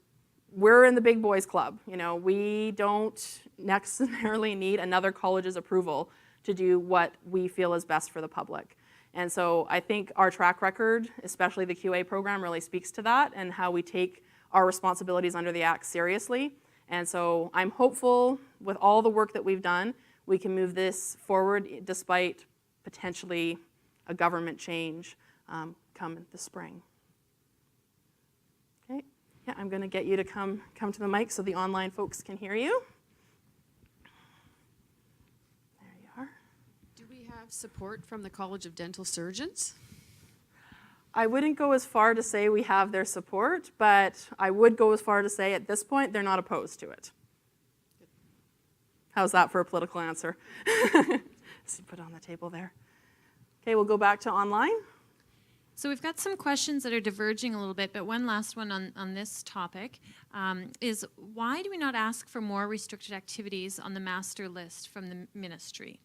we're in the big boys club. You know, we don't necessarily need another college's approval to do what we feel is best for the public. And so I think our track record, especially the QA program, really speaks to that and how we take our responsibilities under the Act seriously. And so I'm hopeful with all the work that we've done, we can move this forward despite potentially a government change come the spring. Okay, yeah, I'm going to get you to come to the mic so the online folks can hear you. have support from the College of Dental Surgeons? I wouldn't go as far to say we have their support, but I would go as far to say at this point they're not opposed to it. How's that for a political answer? Just put it on the table there. Okay, we'll go back to online. So we've got some questions that are diverging a little bit, but one last one on this topic is why do we not ask for more restricted activities on the master list from the ministry?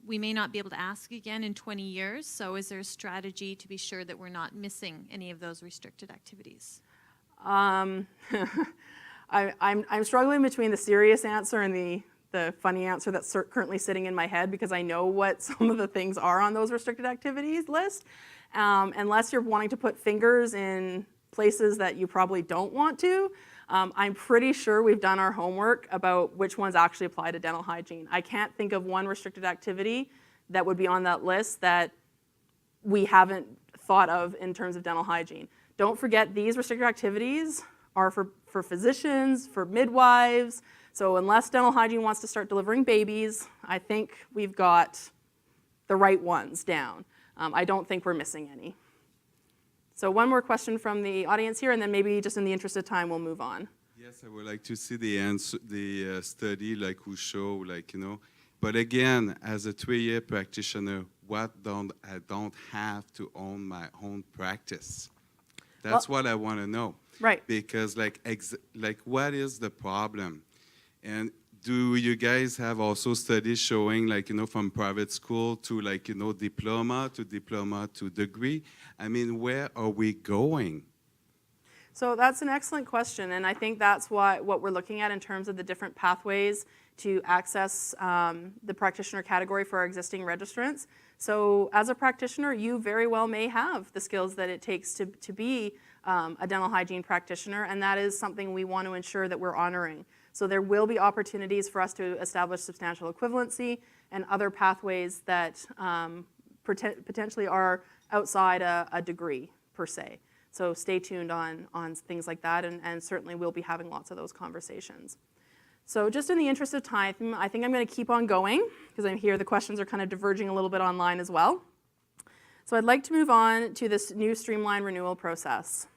We may not be able to ask again in 20 years, so is there a strategy to be sure that we're not missing any of those restricted activities? I'm struggling between the serious answer and the funny answer that's currently sitting in my head because I know what some of the things are on those restricted activities list. Unless you're wanting to put fingers in places that you probably don't want to, I'm pretty sure we've done our homework about which ones actually apply to dental hygiene. I can't think of one restricted activity that would be on that list that we haven't thought of in terms of dental hygiene. Don't forget, these restricted activities are for physicians, for midwives. So unless dental hygiene wants to start delivering babies, I think we've got the right ones down. I don't think we're missing any. So one more question from the audience here, and then maybe just in the interest of time, we'll move on. Yes, I would like to see the answer, the study, like who show, like, you know. But again, as a 3-year practitioner, I don't have to own my own practice. That's what I want to know. Right. Because like what is the problem? And do you guys have also studies showing, like, you know, from private school to, like, you know, diploma to degree? I mean, where are we going? So that's an excellent question, and I think that's what we're looking at in terms of the different pathways to access the practitioner category for our existing registrants. So as a practitioner, you very well may have the skills that it takes to be a dental hygiene practitioner, and that is something we want to ensure that we're honoring. So there will be opportunities for us to establish substantial equivalency and other pathways that potentially are outside a degree per se. So stay tuned on things like that, and certainly we'll be having lots of those conversations. So just in the interest of time, I think I'm going to keep on going because I hear the questions are kind of diverging a little bit online as well. So I'd like to move on to this new streamlined renewal process.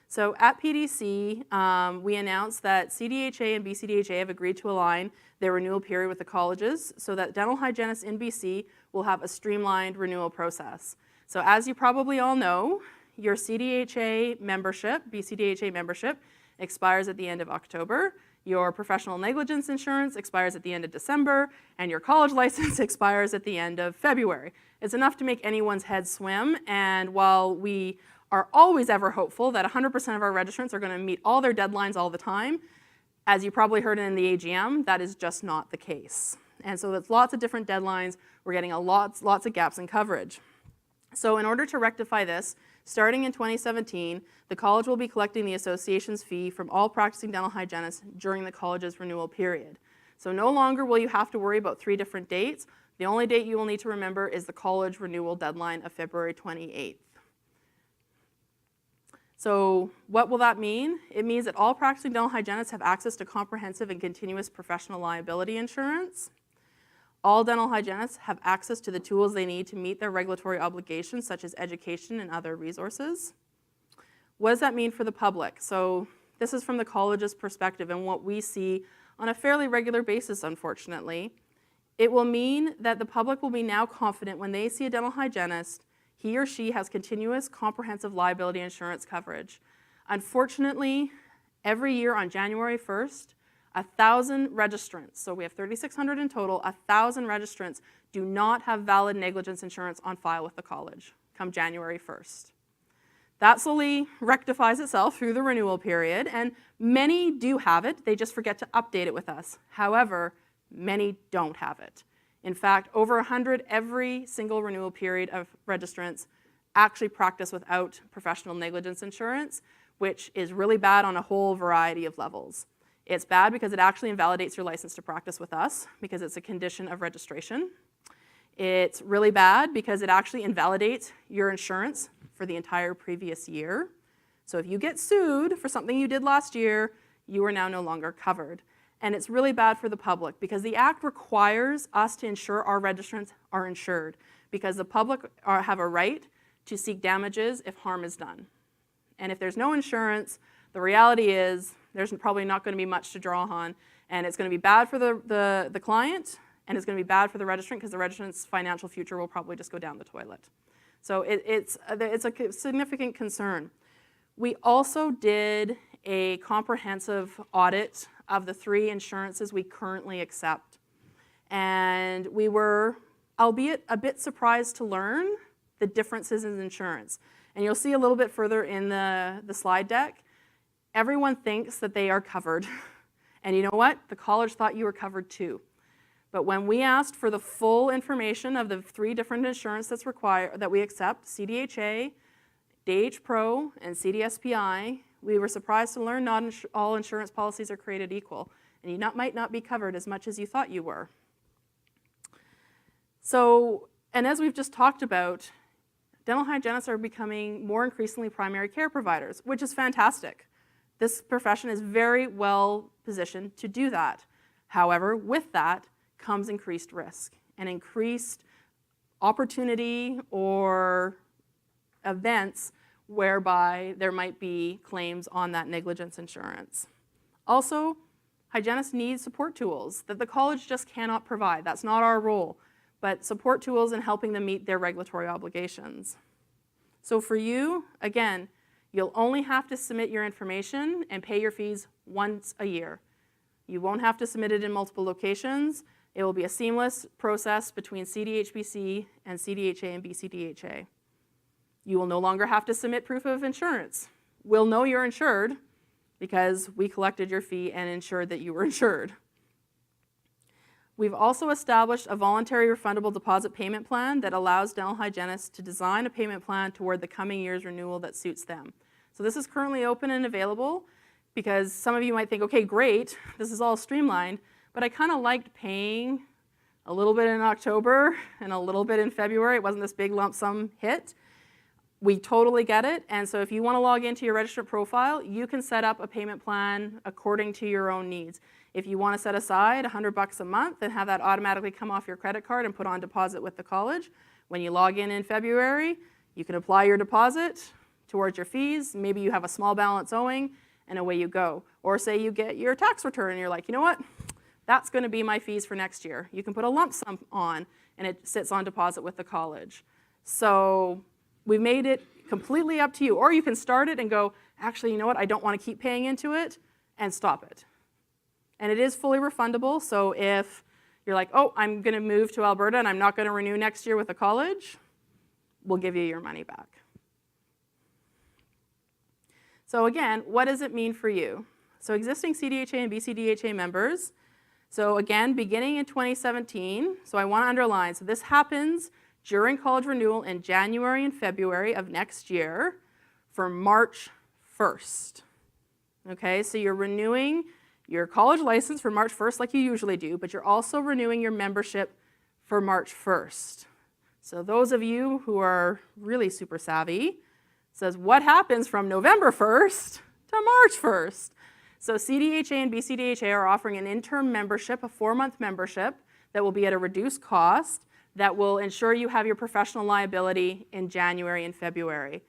So at PDC, we announced that CDHA and BCDHA have agreed to align their renewal period with the colleges so that dental hygienists in BC will have a streamlined renewal process. So as you probably all know, your CDHA membership, BCDHA membership, expires at the end of October. Your professional negligence insurance expires at the end of December, and your college license expires at the end of February. It's enough to make anyone's head swim, and while we are always ever hopeful that 100% of our registrants are going to meet all their deadlines all the time, as you probably heard in the AGM, that is just not the case. And so there's lots of different deadlines. We're getting lots of gaps in coverage. So in order to rectify this, starting in 2017, the college will be collecting the association's fee from all practicing dental hygienists during the college's renewal period. So no longer will you have to worry about 3 different dates. The only date you will need to remember is the college renewal deadline of February 28th. So what will that mean? It means that all practicing dental hygienists have access to comprehensive and continuous professional liability insurance. All dental hygienists have access to the tools they need to meet their regulatory obligations, such as education and other resources. What does that mean for the public? So this is from the college's perspective and what we see on a fairly regular basis, unfortunately. It will mean that the public will be now confident when they see a dental hygienist, he or she has continuous comprehensive liability insurance coverage. Unfortunately, every year on January 1st, 1,000 registrants, so we have 3,600 in total, 1,000 registrants do not have valid negligence insurance on file with the college come January 1st. That slowly rectifies itself through the renewal period, and many do have it, they just forget to update it with us. However, many don't have it. In fact, over 100 every single renewal period of registrants actually practice without professional negligence insurance, which is really bad on a whole variety of levels. It's bad because it actually invalidates your license to practice with us because it's a condition of registration. It's really bad because it actually invalidates your insurance for the entire previous year. So if you get sued for something you did last year, you are now no longer covered. and it's really bad for the public because the Act requires us to ensure our registrants are insured because the public have a right to seek damages if harm is done. And if there's no insurance, the reality is there's probably not going to be much to draw on, and it's going to be bad for the client, and it's going to be bad for the registrant because the registrant's financial future will probably just go down the toilet. So it's a significant concern. We also did a comprehensive audit of the 3 insurances we currently accept. And we were, albeit a bit surprised to learn the differences in insurance. And you'll see a little bit further in the slide deck, everyone thinks that they are covered. And you know what? The college thought you were covered too. But when we asked for the full information of the 3 different insurance that's required, that we accept, CDHA, DH Pro, and CDSPI, we were surprised to learn not all insurance policies are created equal, and you might not be covered as much as you thought you were. So, and as we've just talked about, dental hygienists are becoming more increasingly primary care providers, which is fantastic. This profession is very well positioned to do that. However, with that comes increased risk and increased opportunity or events whereby there might be claims on that negligence insurance. Also, hygienists need support tools that the college just cannot provide. That's not our role, but support tools in helping them meet their regulatory obligations. So for you, again, you'll only have to submit your information and pay your fees once a year. You won't have to submit it in multiple locations. It will be a seamless process between Cdhbc and CDHA and BCDHA. You will no longer have to submit proof of insurance. We'll know you're insured because we collected your fee and ensured that you were insured. We've also established a voluntary refundable deposit payment plan that allows dental hygienists to design a payment plan toward the coming year's renewal that suits them. So this is currently open and available because some of you might think, okay, great, this is all streamlined, but I kind of liked paying a little bit in October and a little bit in February. It wasn't this big lump sum hit. We totally get it, and so if you want to log into your registrant profile, you can set up a payment plan according to your own needs. If you want to set aside $100 a month and have that automatically come off your credit card and put on deposit with the college, when you log in February, you can apply your deposit towards your fees. Maybe you have a small balance owing, and away you go. Or say you get your tax return and you're like, you know what? That's going to be my fees for next year. You can put a lump sum on, and it sits on deposit with the college. So we've made it completely up to you. Or you can start it and go, actually, you know what? I don't want to keep paying into it, and stop it. And it is fully refundable. So if you're like, oh, I'm going to move to Alberta and I'm not going to renew next year with the college, we'll give you your money back. So again, what does it mean for you? So existing CDHA and BCDHA members. So again, beginning in 2017, so I want to underline, so this happens during college renewal in January and February of next year for March 1st. Okay, so you're renewing your college license for March 1st like you usually do, but you're also renewing your membership for March 1st. So those of you who are really super savvy, says what happens from November 1st to March 1st. So CDHA and BCDHA are offering an interim membership, a 4-month membership that will be at a reduced cost that will ensure you have your professional liability in January and February.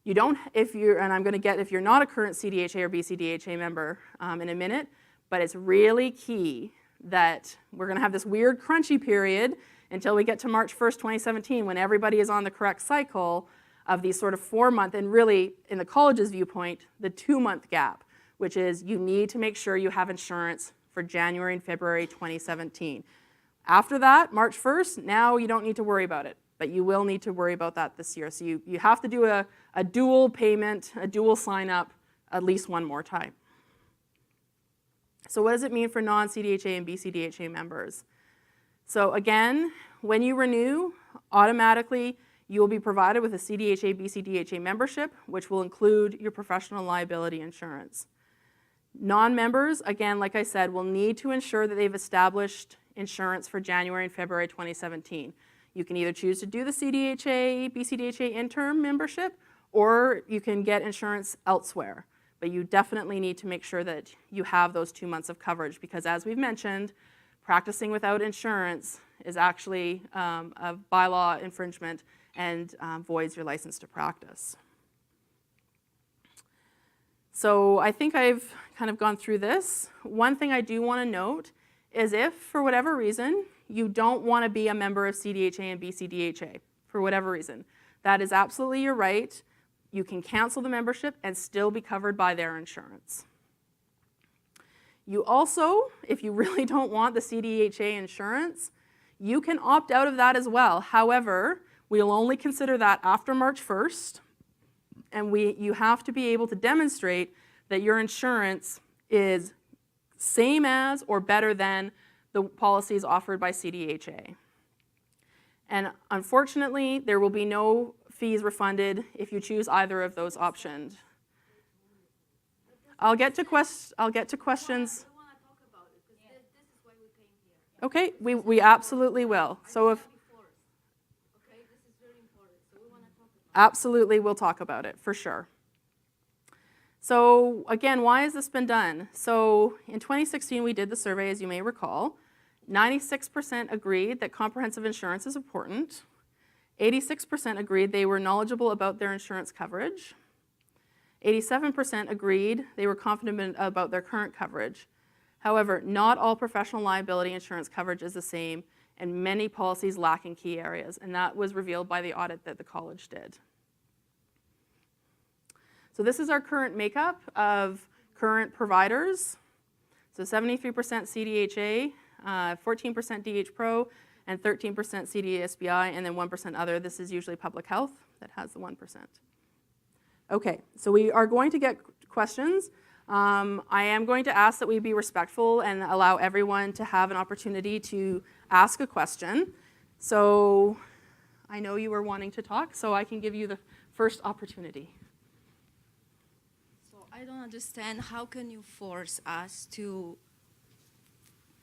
You don't, if you're not a current CDHA or BCDHA member in a minute, but it's really key that we're going to have this weird crunchy period until we get to March 1st, 2017, when everybody is on the correct cycle of these sort of 4-month, and really, in the college's viewpoint, the 2-month gap, which is you need to make sure you have insurance for January and February 2017. After that, March 1st, now you don't need to worry about it, but you will need to worry about that this year. So you have to do a dual payment, a dual sign up at least one more time. So what does it mean for non-CDHA and BCDHA members? So again, when you renew, automatically you will be provided with a CDHA, BCDHA membership, which will include your professional liability insurance. Non-members, again, like I said, will need to ensure that they've established insurance for January and February 2017. You can either choose to do the CDHA, BCDHA interim membership, or you can get insurance elsewhere. but you definitely need to make sure that you have those 2 months of coverage, because as we've mentioned, practicing without insurance is actually a bylaw infringement and voids your license to practice. So I think I've kind of gone through this. One thing I do want to note is if, for whatever reason, you don't want to be a member of CDHA and BCDHA, for whatever reason, that is absolutely your right. You can cancel the membership and still be covered by their insurance. You also, if you really don't want the CDHA insurance, you can opt out of that as well. However, we'll only consider that after March 1st, and you have to be able to demonstrate that your insurance is same as or better than the policies offered by CDHA. And unfortunately, there will be no fees refunded if you choose either of those options. I'll get to questions. Okay, we absolutely will. So if absolutely, we'll talk about it for sure. So again, why has this been done? So in 2016, we did the survey, as you may recall. 96% agreed that comprehensive insurance is important. 86% agreed they were knowledgeable about their insurance coverage. 87% agreed they were confident about their current coverage. However, not all professional liability insurance coverage is the same, and many policies lack in key areas, and that was revealed by the audit that the college did. So this is our current makeup of current providers. So 73% CDHA, 14% DH Pro, and 13% CDSBI, and then 1% other. This is usually public health that has the 1%. Okay, so we are going to get questions. I am going to ask that we be respectful and allow everyone to have an opportunity to ask a question. So I know you were wanting to talk, so I can give you the first opportunity. So I don't understand, how can you force us to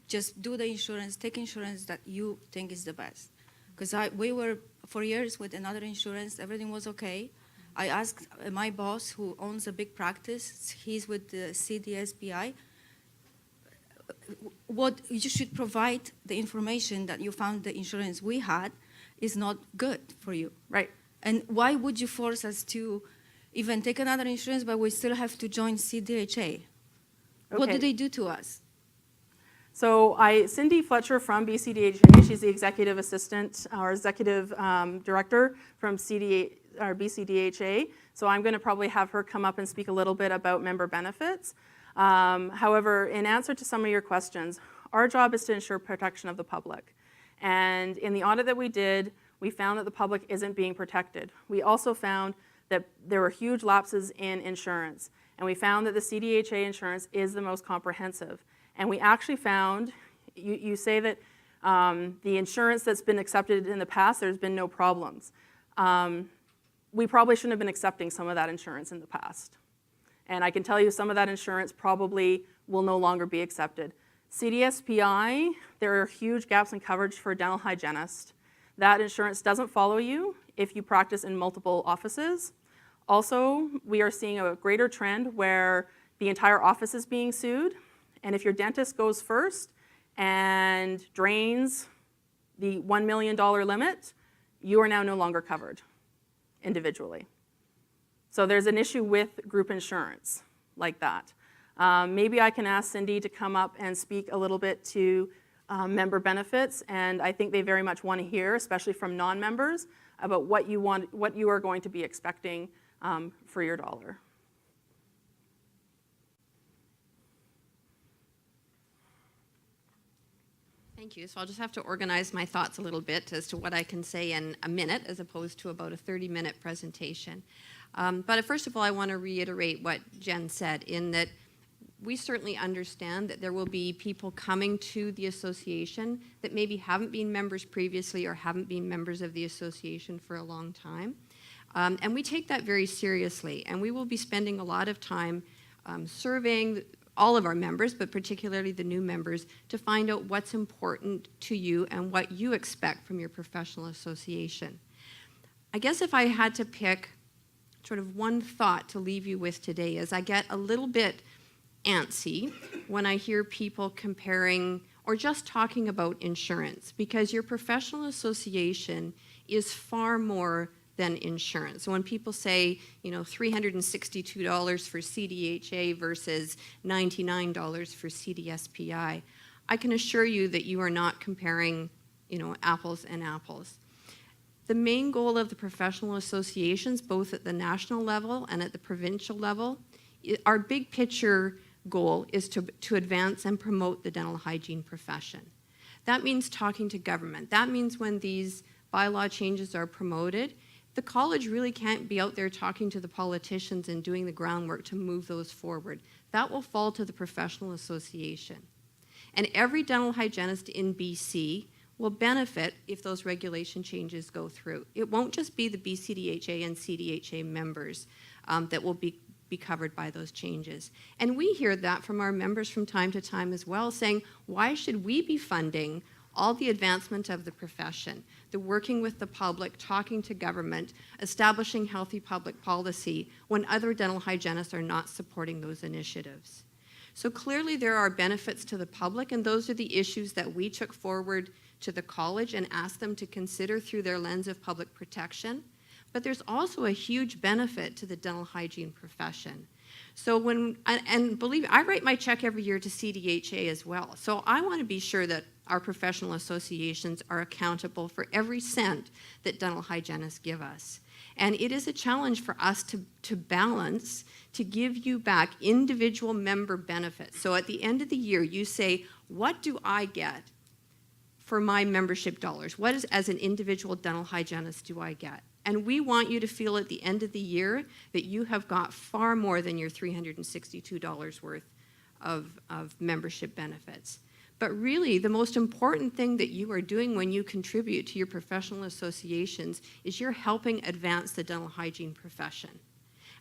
just do the insurance, take insurance that you think is the best? Because we were for years with another insurance, everything was okay. I asked my boss, who owns a big practice, he's with the CDSBI, what you should provide the information that you found the insurance we had is not good for you. Right. And why would you force us to even take another insurance, but we still have to join CDHA? Okay. What do they do to us? So Cindy Fletcher from BCDHA, she's the executive assistant or executive director from BCDHA. So I'm going to probably have her come up and speak a little bit about member benefits. However, in answer to some of your questions, our job is to ensure protection of the public. And in the audit that we did, we found that the public isn't being protected. We also found that there were huge lapses in insurance. And we found that the CDHA insurance is the most comprehensive. And we actually found, you say that the insurance that's been accepted in the past, there's been no problems. We probably shouldn't have been accepting some of that insurance in the past. And I can tell you some of that insurance probably will no longer be accepted. CDSPI, there are huge gaps in coverage for a dental hygienist. That insurance doesn't follow you if you practice in multiple offices. Also, we are seeing a greater trend where the entire office is being sued. And if your dentist goes first and drains the $1 million limit, you are now no longer covered individually. So there's an issue with group insurance like that. Maybe I can ask Cindy to come up and speak a little bit to member benefits, and I think they very much want to hear, especially from non-members, about what you are going to be expecting for your dollar. Thank you. So I'll just have to organize my thoughts a little bit as to what I can say in a minute as opposed to about a 30-minute presentation. But first of all, I want to reiterate what Jen said in that we certainly understand that there will be people coming to the association that maybe haven't been members previously or haven't been members of the association for a long time. And we take that very seriously. And we will be spending a lot of time surveying all of our members, but particularly the new members, to find out what's important to you and what you expect from your professional association. I guess if I had to pick sort of one thought to leave you with today is I get a little bit antsy when I hear people comparing or just talking about insurance, because your professional association is far more than insurance. So when people say, you know, $362 for CDHA versus $99 for CDSPI, I can assure you that you are not comparing, you know, apples and apples. The main goal of the professional associations, both at the national level and at the provincial level, our big picture goal is to advance and promote the dental hygiene profession. That means talking to government. That means when these bylaw changes are promoted, the college really can't be out there talking to the politicians and doing the groundwork to move those forward. That will fall to the professional association. And every dental hygienist in BC will benefit if those regulation changes go through. It won't just be the BCDHA and CDHA members that will be covered by those changes. And we hear that from our members from time to time as well, saying, why should we be funding all the advancement of the profession, the working with the public, talking to government, establishing healthy public policy, when other dental hygienists are not supporting those initiatives? So clearly there are benefits to the public, and those are the issues that we took forward to the college and asked them to consider through their lens of public protection. But there's also a huge benefit to the dental hygiene profession. So and believe me, I write my check every year to CDHA as well. So I want to be sure that our professional associations are accountable for every cent that dental hygienists give us. And it is a challenge for us to balance, to give you back individual member benefits. So at the end of the year, you say, what do I get for my membership dollars? What is, as an individual dental hygienist, do I get? And we want you to feel at the end of the year that you have got far more than your $362 worth of membership benefits. But really, the most important thing that you are doing when you contribute to your professional associations is you're helping advance the dental hygiene profession.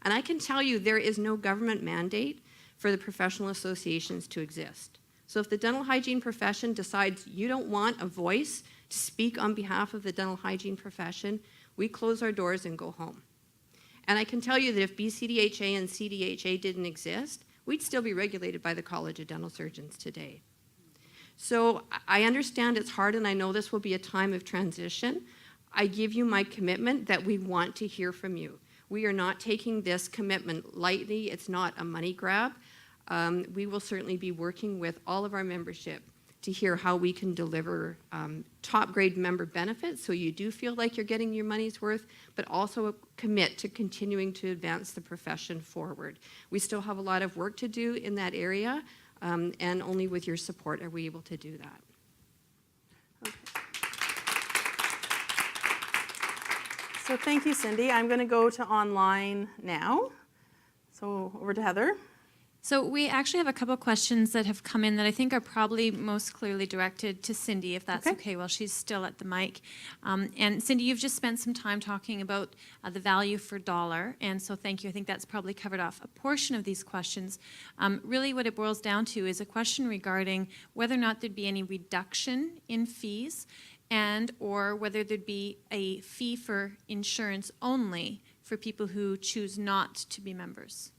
And I can tell you there is no government mandate for the professional associations to exist. So if the dental hygiene profession decides you don't want a voice to speak on behalf of the dental hygiene profession, we close our doors and go home. And I can tell you that if BCDHA and CDHA didn't exist, we'd still be regulated by the College of Dental Surgeons today. So I understand it's hard, and I know this will be a time of transition. I give you my commitment that we want to hear from you. We are not taking this commitment lightly. It's not a money grab. We will certainly be working with all of our membership to hear how we can deliver top grade member benefits so you do feel like you're getting your money's worth, but also commit to continuing to advance the profession forward. We still have a lot of work to do in that area, and only with your support are we able to do that. Okay. So thank you, Cindy. I'm going to go to online now. So over to Heather. So we actually have a couple of questions that have come in that I think are probably most clearly directed to Cindy, if that's okay, while she's still at the mic. And Cindy, you've just spent some time talking about the value for dollar, and so thank you. I think that's probably covered off a portion of these questions. Really what it boils down to is a question regarding whether or not there'd be any reduction in fees, and or whether there'd be a fee for insurance only for people who choose not to be members.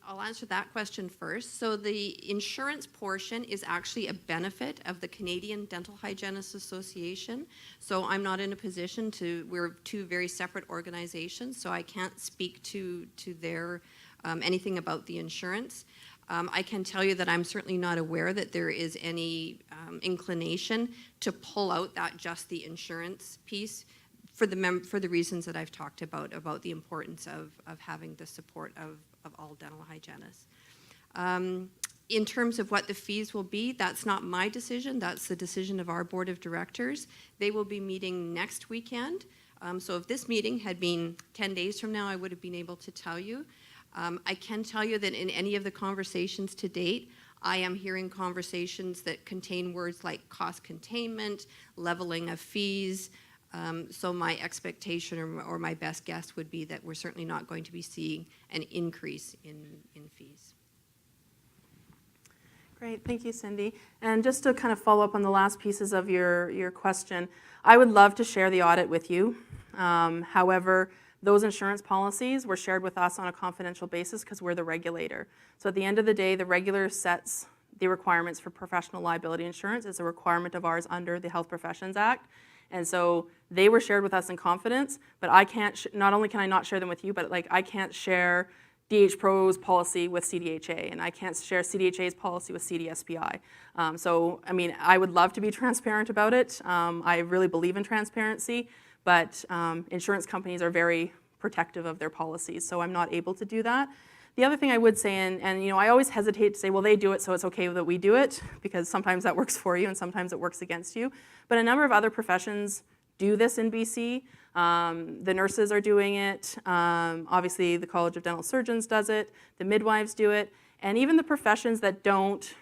I'll answer that question first. So the insurance portion is actually a benefit of the Canadian Dental Hygienists Association. So I'm not in a position to, we're two very separate organizations, so I can't speak to their, anything about the insurance. I can tell you that I'm certainly not aware that there is any inclination to pull out that just the insurance piece for the reasons that I've talked about the importance of having the support of all dental hygienists. In terms of what the fees will be, that's not my decision. That's the decision of our board of directors. They will be meeting next weekend. So if this meeting had been 10 days from now, I would have been able to tell you. I can tell you that in any of the conversations to date, I am hearing conversations that contain words like cost containment, leveling of fees. So my expectation or my best guess would be that we're certainly not going to be seeing an increase in fees. Great, thank you, Cindy. And just to kind of follow up on the last pieces of your question, I would love to share the audit with you. However, those insurance policies were shared with us on a confidential basis because we're the regulator. So at the end of the day, the regulator sets the requirements for professional liability insurance. It's a requirement of ours under the Health Professions Act. And so they were shared with us in confidence, but I can't, not only can I not share them with you, but like I can't share DH Pro's policy with CDHA, and I can't share CDHA's policy with CDSBI. So, I mean, I would love to be transparent about it. I really believe in transparency, but insurance companies are very protective of their policies, so I'm not able to do that. The other thing I would say, and you know, I always hesitate to say, well, they do it, so it's okay that we do it, because sometimes that works for you and sometimes it works against you. But a number of other professions do this in BC. The nurses are doing it. Obviously, the College of Dental Surgeons does it. The midwives do it. And even the professions that don't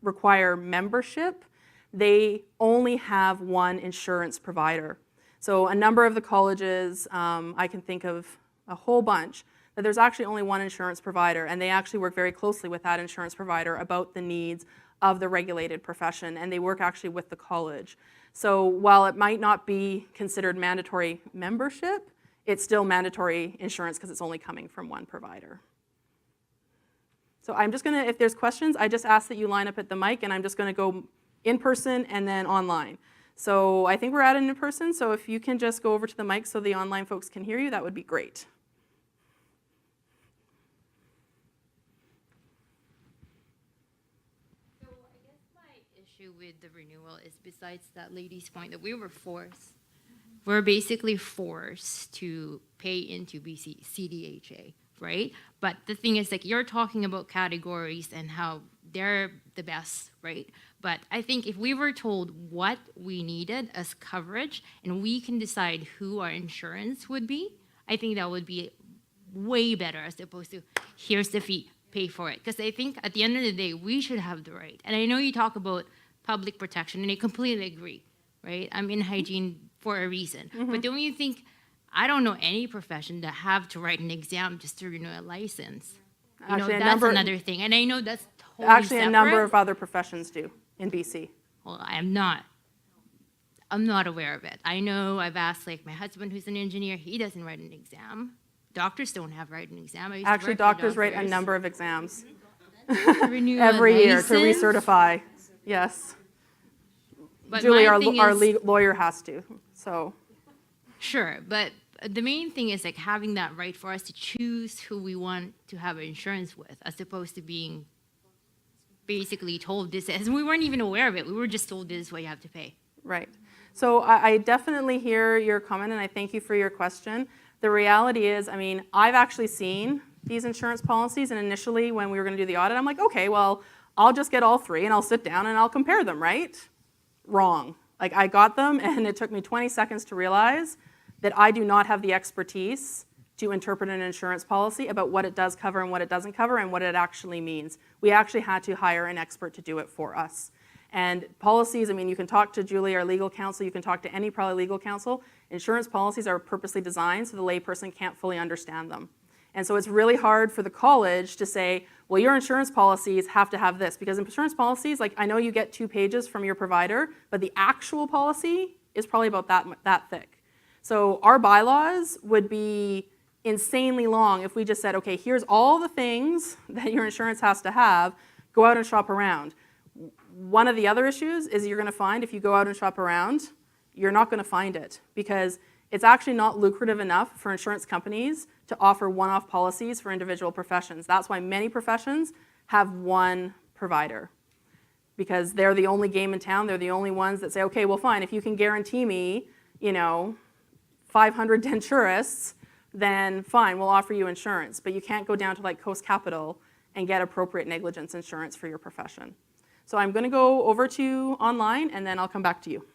require membership, they only have one insurance provider. So a number of the colleges, I can think of a whole bunch, that there's actually only one insurance provider, and they actually work very closely with that insurance provider about the needs of the regulated profession, and they work actually with the college. So while it might not be considered mandatory membership, it's still mandatory insurance because it's only coming from one provider. So I'm just gonna, if there's questions, I just ask that you line up at the mic, and I'm just gonna go in person and then online. So I think we're at it in person, so if you can just go over to the mic so the online folks can hear you, that would be great. With the renewal is, besides that lady's point, that we were forced. We're basically forced to pay into CDHA, right? But the thing is, like, you're talking about categories and how they're the best, right? But I think if we were told what we needed as coverage and we can decide who our insurance would be, I think that would be way better as opposed to, here's the fee, pay for it. Because I think at the end of the day, we should have the right. And I know you talk about public protection, and I completely agree, right? I'm in hygiene for a reason. But don't you think, I don't know any profession that have to write an exam just to renew a license. You know, that's another thing. And I know that's totally actually separate. A number of other professions do in BC. Well, I'm not aware of it. I know I've asked, like, my husband who's an engineer, he doesn't write an exam. Doctors don't have to write an exam. Actually, doctors write a number of exams Renew every a year to license? recertify. Yes. But Julie, my our thing is- lawyer has to, so. Sure, but the main thing is, like, having that right for us to choose who we want to have insurance with, as opposed to being basically told this is, and we weren't even aware of it. We were just told this is what you have to pay. Right. So I definitely hear your comment, and I thank you for your question. The reality is, I mean, I've actually seen these insurance policies, and initially when we were going to do the audit, I'm like, okay, well, I'll just get all three and I'll sit down and I'll compare them, right? Wrong. Like, I got them, and it took me 20 seconds to realize that I do not have the expertise to interpret an insurance policy about what it does cover and what it doesn't cover and what it actually means. We actually had to hire an expert to do it for us. And policies, I mean, you can talk to Julie, our legal counsel, you can talk to any probably legal counsel. Insurance policies are purposely designed so the layperson can't fully understand them. And so it's really hard for the college to say, well, your insurance policies have to have this, because insurance policies, like, I know you get 2 pages from your provider, but the actual policy is probably about that thick. So our bylaws would be insanely long if we just said, okay, here's all the things that your insurance has to have, go out and shop around. One of the other issues is you're gonna find if you go out and shop around, you're not gonna find it, because it's actually not lucrative enough for insurance companies to offer one-off policies for individual professions. That's why many professions have one provider, because they're the only game in town. They're the only ones that say, okay, well, fine, if you can guarantee me, you know, 500 denturists, then fine, we'll offer you insurance. But you can't go down to, like, Coast Capital and get appropriate negligence insurance for your profession. So I'm going to go over to online, and then I'll come back to you.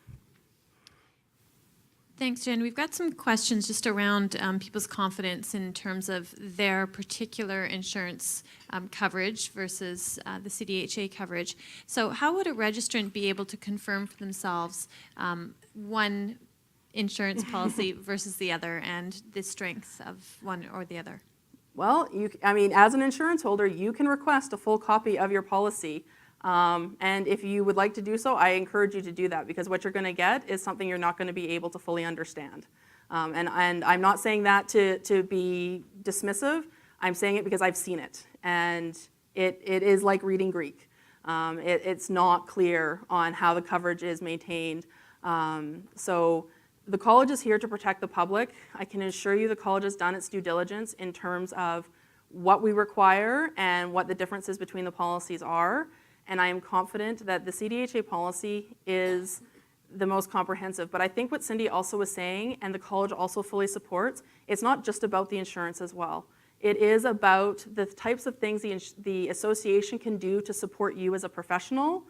Thanks, Jen. We've got some questions just around people's confidence in terms of their particular insurance coverage versus the CDHA coverage. So how would a registrant be able to confirm for themselves one insurance policy versus the other and the strengths of one or the other? Well, I mean, as an insurance holder, you can request a full copy of your policy. And if you would like to do so, I encourage you to do that, because what you're going to get is something you're not going to be able to fully understand. And I'm not saying that to be dismissive. I'm saying it because I've seen it. And it is like reading Greek. It's not clear on how the coverage is maintained. So the college is here to protect the public. I can assure you the college has done its due diligence in terms of what we require and what the differences between the policies are. And I am confident that the CDHA policy is the most comprehensive. But I think what Cindy also was saying, and the college also fully supports, it's not just about the insurance as well. It is about the types of things the association can do to support you as a professional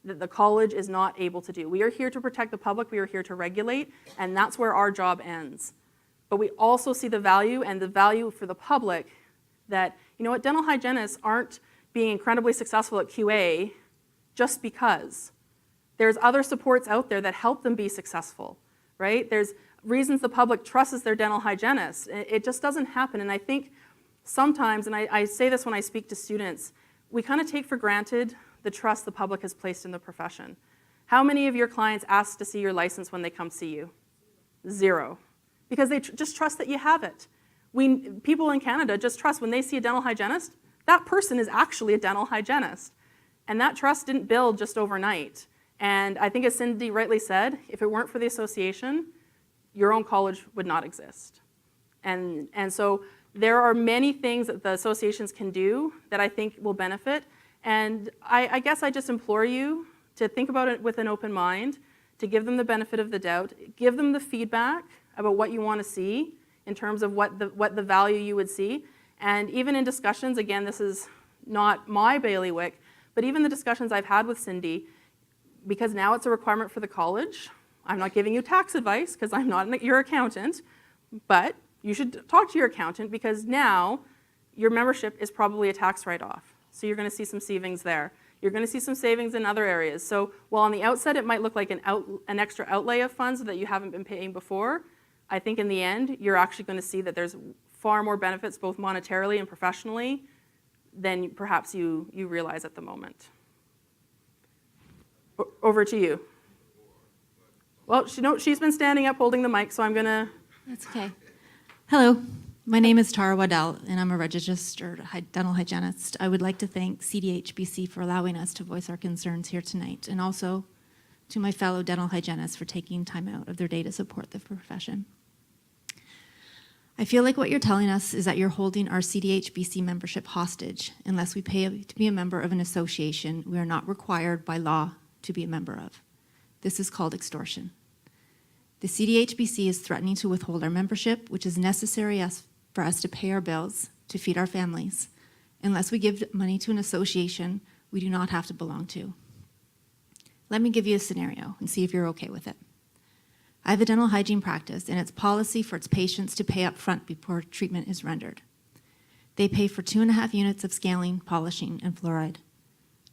that the college is not able to do. We are here to protect the public, we are here to regulate, and that's where our job ends. But we also see the value, and the value for the public, that, you know what, dental hygienists aren't being incredibly successful at QA just because. There's other supports out there that help them be successful, right? There's reasons the public trusts their dental hygienist. It just doesn't happen, and I think sometimes, and I say this when I speak to students, we kind of take for granted the trust the public has placed in the profession. How many of your clients ask to see your license when they come see you? Zero. Because they just trust that you have it. People in Canada just trust when they see a dental hygienist, that person is actually a dental hygienist. And that trust didn't build just overnight. And I think as Cindy rightly said, if it weren't for the association, your own college would not exist. And so there are many things that the associations can do that I think will benefit. And I guess I just implore you to think about it with an open mind, to give them the benefit of the doubt, give them the feedback about what you want to see in terms of what the value you would see. And even in discussions, again, this is not my bailiwick, but even the discussions I've had with Cindy, because now it's a requirement for the college. I'm not giving you tax advice because I'm not your accountant, but you should talk to your accountant because now your membership is probably a tax write-off. So you're going to see some savings there. You're going to see some savings in other areas. So while on the outset it might look like an extra outlay of funds that you haven't been paying before, I think in the end you're actually going to see that there's far more benefits both monetarily and professionally than perhaps you realize at the moment. Over to you. Well, she's been standing up holding the mic, so I'm going to... That's okay. Hello, my name is Tara Waddell, and I'm a registered dental hygienist. I would like to thank Cdhbc for allowing us to voice our concerns here tonight, and also to my fellow dental hygienists for taking time out of their day to support the profession. I feel like what you're telling us is that you're holding our Cdhbc membership hostage unless we pay to be a member of an association we are not required by law to be a member of. This is called extortion. The Cdhbc is threatening to withhold our membership, which is necessary for us to pay our bills, to feed our families, unless we give money to an association we do not have to belong to. Let me give you a scenario and see if you're okay with it. I have a dental hygiene practice, and it's policy for its patients to pay up front before treatment is rendered. They pay for 2.5 units of scaling, polishing, and fluoride.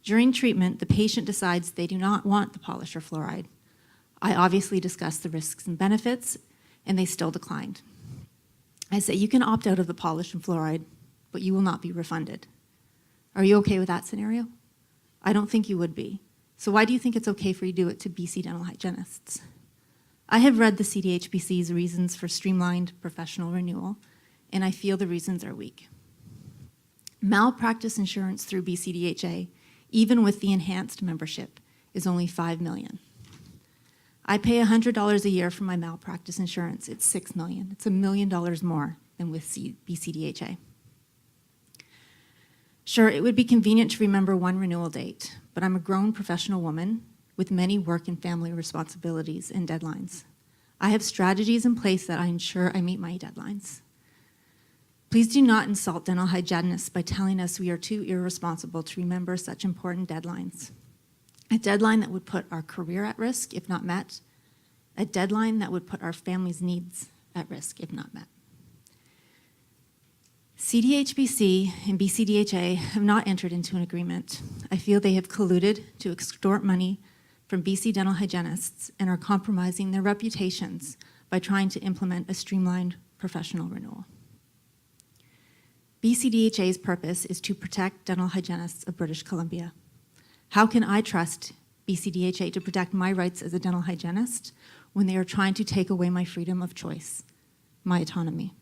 During treatment, the patient decides they do not want the polish or fluoride. I obviously discussed the risks and benefits, and they still declined. I say, you can opt out of the polish and fluoride, but you will not be refunded. Are you okay with that scenario? I don't think you would be. So why do you think it's okay for you to do it to BC dental hygienists? I have read the Cdhbc's reasons for streamlined professional renewal, and I feel the reasons are weak. Malpractice insurance through BCDHA, even with the enhanced membership, is only $5 million. I pay $100 a year for my malpractice insurance. It's $6 million. It's $1 million more than with BCDHA. Sure, it would be convenient to remember one renewal date, but I'm a grown professional woman with many work and family responsibilities and deadlines. I have strategies in place that I ensure I meet my deadlines. Please do not insult dental hygienists by telling us we are too irresponsible to remember such important deadlines. A deadline that would put our career at risk if not met. A deadline that would put our family's needs at risk if not met. Cdhbc and BCDHA have not entered into an agreement. I feel they have colluded to extort money from BC dental hygienists and are compromising their reputations by trying to implement a streamlined professional renewal. BCDHA's purpose is to protect dental hygienists of British Columbia. How can I trust BCDHA to protect my rights as a dental hygienist when they are trying to take away my freedom of choice? my autonomy.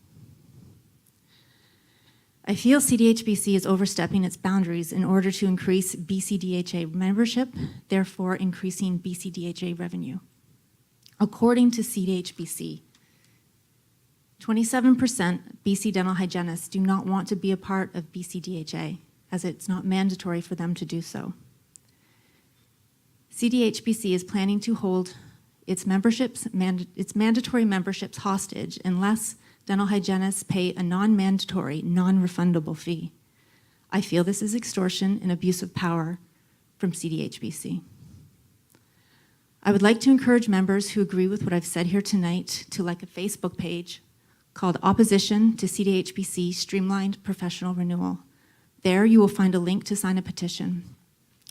I feel CDHBC is overstepping its boundaries in order to increase BCDHA membership, therefore increasing BCDHA revenue. According to CDHBC, 27% BC dental hygienists do not want to be a part of BCDHA, as it's not mandatory for them to do so. CDHBC is planning to hold its mandatory memberships hostage unless dental hygienists pay a non-mandatory, non-refundable fee. I feel this is extortion and abuse of power from CDHBC. I would like to encourage members who agree with what I've said here tonight to like a Facebook page called Opposition to CDHBC Streamlined Professional Renewal. There you will find a link to sign a petition.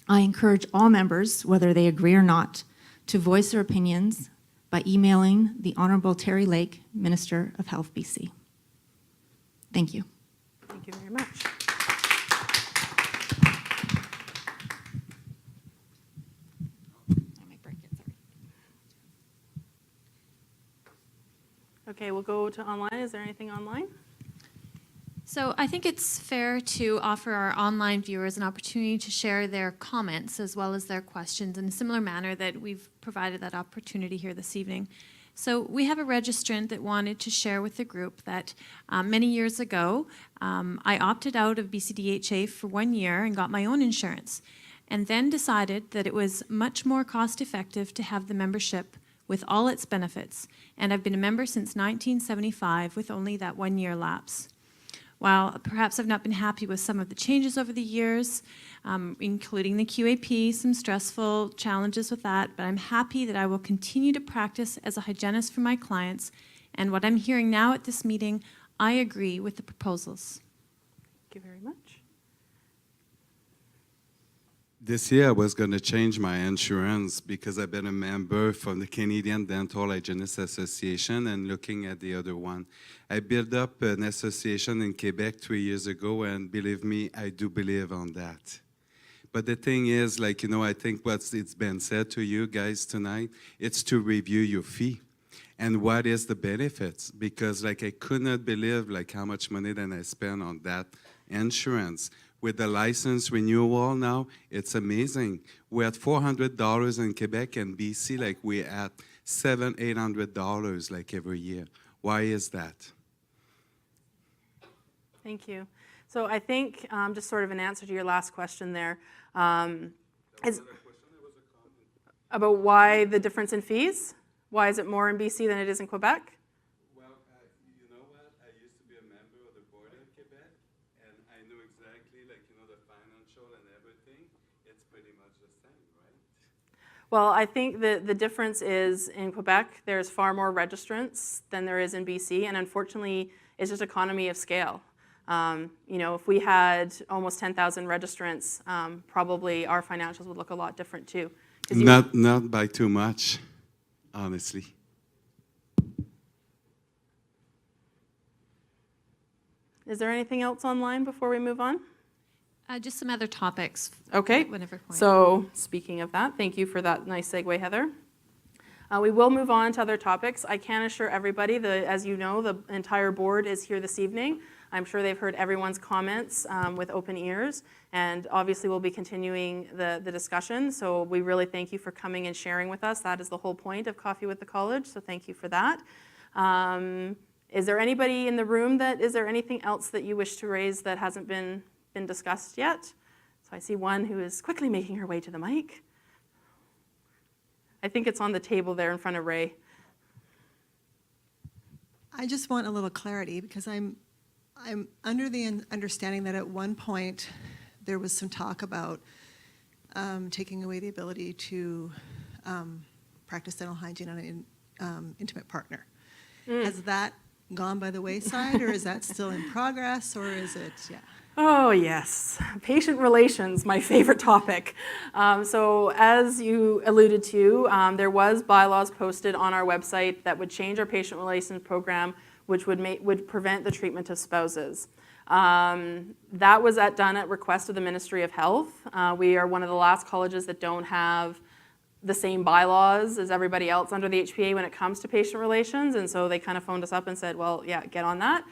I encourage all members, whether they agree or not, to voice their opinions by emailing the Honourable Terry Lake, Minister of Health, BC. Thank you. Thank you very much. Okay, we'll go to online. Is there anything online? So I think it's fair to offer our online viewers an opportunity to share their comments as well as their questions in a similar manner that we've provided that opportunity here this evening. So we have a registrant that wanted to share with the group that many years ago, I opted out of BCDHA for 1 year and got my own insurance, and then decided that it was much more cost effective to have the membership with all its benefits. And I've been a member since 1975 with only that 1 year lapse. While perhaps I've not been happy with some of the changes over the years, including the QAP, some stressful challenges with that, but I'm happy that I will continue to practice as a hygienist for my clients, and what I'm hearing now at this meeting, I agree with the proposals. Thank you very much. This year I was going to change my insurance because I've been a member from the Canadian Dental Hygienists Association and looking at the other one. I built up an association in Quebec 3 years ago, and believe me, I do believe on that. But the thing is, like, you know, I think what's it's been said to you guys tonight, it's to review your fee. And what is the benefits? Because like I could not believe like how much money then I spent on that insurance. With the license renewal now, it's amazing. We're at $400 in Quebec and BC, like we're at $700-800 like every year. Why is that? Thank you. So I think just sort of an answer to your last question there is about why the difference in fees? Why is it more in BC than it is in Quebec? Well, you know what? I used to be a member of the board of Quebec, and I know exactly, like, you know, the financial and everything. It's pretty much the same, right? Well, I think the difference is in Quebec, there's far more registrants than there is in BC, and unfortunately, it's just economy of scale. You know, if we had almost 10,000 registrants, probably our financials would look a lot different too. Not by too much, honestly. Is there anything else online before we move on? Just some other topics. Okay. Whenever point. So speaking of that, thank you for that nice segue, Heather. We will move on to other topics. I can assure everybody that, as you know, the entire board is here this evening. I'm sure they've heard everyone's comments with open ears, and obviously we'll be continuing the discussion. So we really thank you for coming and sharing with us. That is the whole point of Coffee with the College, so thank you for that. Is there anybody in the room is there anything else that you wish to raise that hasn't been discussed yet? So I see one who is quickly making her way to the mic. I think it's on the table there in front of Ray. I just want a little clarity because I'm under the understanding that at one point there was some talk about taking away the ability to practice dental hygiene on an intimate partner. Has that gone by the wayside, or is that still in progress, or is it, yeah? Oh, yes. Patient relations, my favorite topic. So as you alluded to, there was bylaws posted on our website that would change our patient relations program, which would prevent the treatment of spouses. That was done at request of the Ministry of Health. We are one of the last colleges that don't have the same bylaws as everybody else under the HPA when it comes to patient relations, and so they kind of phoned us up and said, well, yeah, get on that.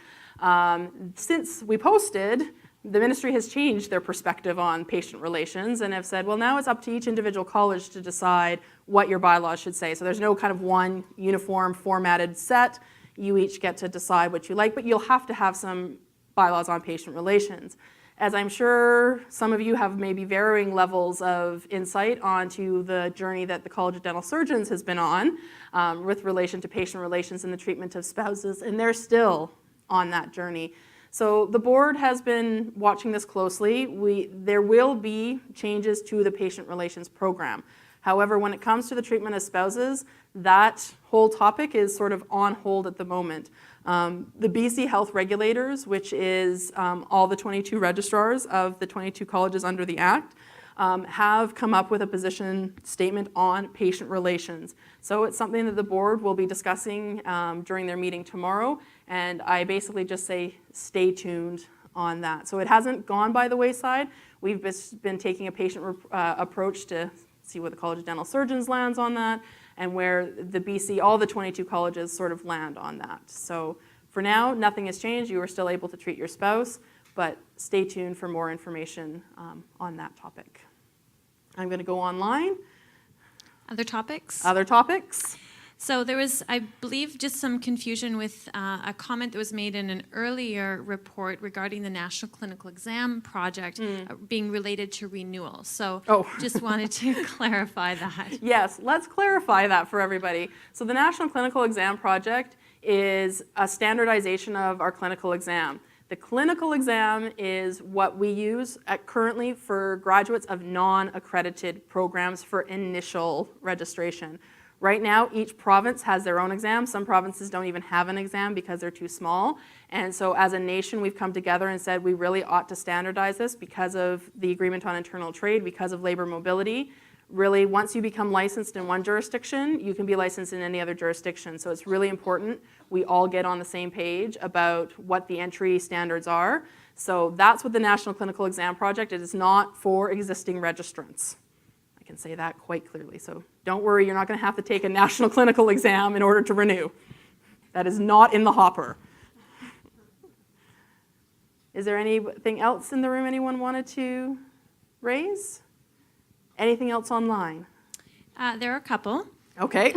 Since we posted, the ministry has changed their perspective on patient relations and have said, well, now it's up to each individual college to decide what your bylaws should say. So there's no kind of one uniform formatted set. You each get to decide what you like, but you'll have to have some bylaws on patient relations. As I'm sure some of you have maybe varying levels of insight onto the journey that the College of Dental Surgeons has been on with relation to patient relations and the treatment of spouses, and they're still on that journey. So the board has been watching this closely. There will be changes to the patient relations program. However, when it comes to the treatment of spouses, that whole topic is sort of on hold at the moment. The BC Health Regulators, which is all the 22 registrars of the 22 colleges under the Act, have come up with a position statement on patient relations. So it's something that the board will be discussing during their meeting tomorrow, and I basically just say stay tuned on that. So it hasn't gone by the wayside. We've been taking a patient approach to see where the College of Dental Surgeons lands on that, and where the BC, all the 22 colleges sort of land on that. So for now, nothing has changed. You are still able to treat your spouse, but stay tuned for more information on that topic. I'm going to go online. Other topics? Other topics? So there was, I believe, just some confusion with a comment that was made in an earlier report regarding the National Clinical Exam Project being related to renewal. So just wanted to clarify that. Yes, let's clarify that for everybody. So the National Clinical Exam Project is a standardization of our clinical exam. The clinical exam is what we use currently for graduates of non-accredited programs for initial registration. Right now, each province has their own exam. Some provinces don't even have an exam because they're too small. And so as a nation, we've come together and said we really ought to standardize this because of the Agreement on Internal Trade, because of labor mobility. Really, once you become licensed in one jurisdiction, you can be licensed in any other jurisdiction. So it's really important we all get on the same page about what the entry standards are. So that's what the National Clinical Exam Project is. It is not for existing registrants. I can say that quite clearly. So don't worry, you're not going to have to take a national clinical exam in order to renew. That is not in the hopper. Is there anything else in the room anyone wanted to raise? Anything else online? There are a couple. Okay.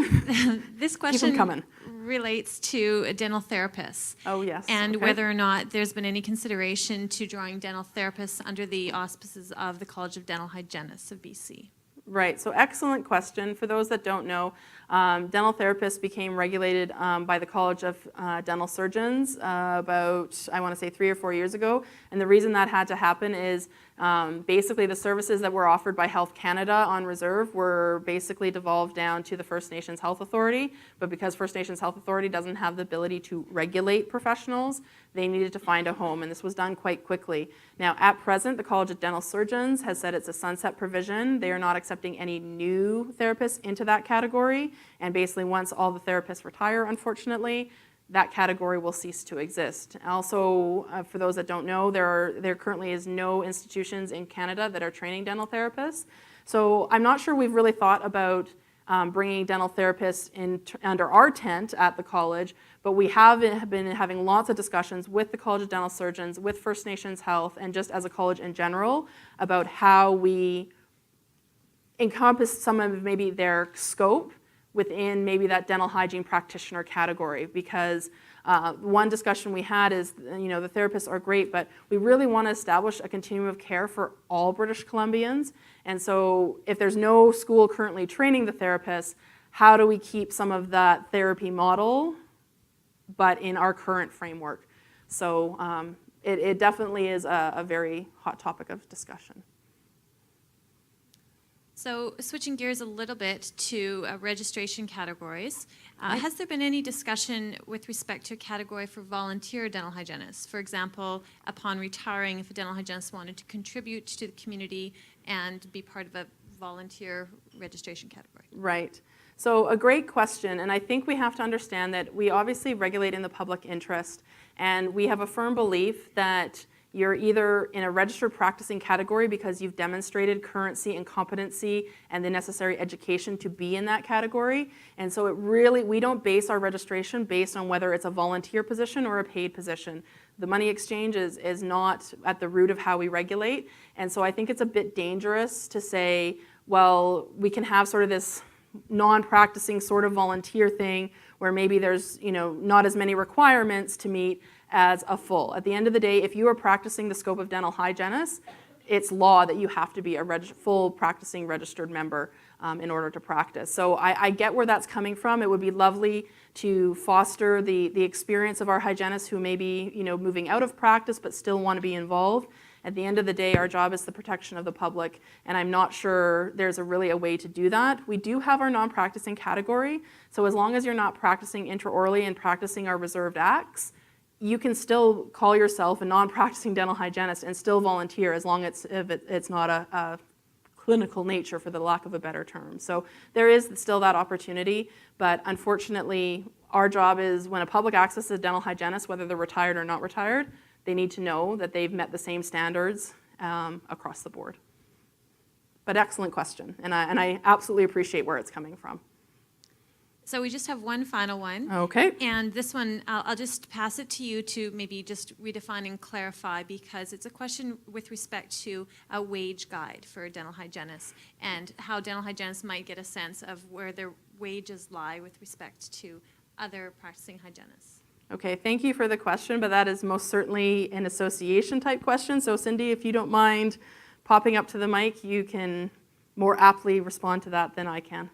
This Keep question them coming. relates to dental therapists. Oh, yes. And Okay. whether or not there's been any consideration to drawing dental therapists under the auspices of the College of Dental Hygienists of BC. Right, so excellent question. For those that don't know, dental therapists became regulated by the College of Dental Surgeons about, I want to say 3 or 4 years ago. And the reason that had to happen is basically the services that were offered by Health Canada on reserve were basically devolved down to the First Nations Health Authority. But because First Nations Health Authority doesn't have the ability to regulate professionals, they needed to find a home, and this was done quite quickly. Now, at present, the College of Dental Surgeons has said it's a sunset provision. They are not accepting any new therapists into that category, and basically once all the therapists retire, unfortunately, that category will cease to exist. Also, for those that don't know, there currently is no institutions in Canada that are training dental therapists. So I'm not sure we've really thought about bringing dental therapists in under our tent at the college, but we have been having lots of discussions with the College of Dental Surgeons, with First Nations Health, and just as a college in general about how we encompass some of maybe their scope within maybe that dental hygiene practitioner category. Because one discussion we had is, the therapists are great, but we really want to establish a continuum of care for all British Columbians. And so if there's no school currently training the therapists, how do we keep some of that therapy model, but in our current framework? So it definitely is a very hot topic of discussion. So switching gears a little bit to registration categories, has there been any discussion with respect to a category for volunteer dental hygienists? For example, upon retiring, if a dental hygienist wanted to contribute to the community and be part of a volunteer registration category? Right. So a great question, and I think we have to understand that we obviously regulate in the public interest, and we have a firm belief that You're either in a registered practicing category because you've demonstrated currency and competency and the necessary education to be in that category. And so we don't base our registration based on whether it's a volunteer position or a paid position. The money exchange is not at the root of how we regulate. And so I think it's a bit dangerous to say, well, we can have sort of this non-practicing sort of volunteer thing where maybe there's not as many requirements to meet as a full. At the end of the day, if you are practicing the scope of dental hygienist, it's law that you have to be a full practicing registered member in order to practice. So I get where that's coming from. It would be lovely to foster the experience of our hygienists who may be moving out of practice but still want to be involved. At the end of the day, our job is the protection of the public, and I'm not sure there's really a way to do that. We do have our non-practicing category, so as long as you're not practicing intraorally and practicing our reserved acts, you can still call yourself a non-practicing dental hygienist and still volunteer as long as it's not a clinical nature, for the lack of a better term. So there is still that opportunity, but unfortunately, our job is when a public access dental hygienist, whether they're retired or not retired, they need to know that they've met the same standards across the board. But excellent question, and I absolutely appreciate where it's coming from. So we just have one final one. Okay. And this one, I'll just pass it to you to maybe just redefine and clarify, because it's a question with respect to a wage guide for dental hygienists and how dental hygienists might get a sense of where their wages lie with respect to other practicing hygienists. Okay, thank you for the question, but that is most certainly an association type question. So Cindy, if you don't mind popping up to the mic, you can more aptly respond to that than I can.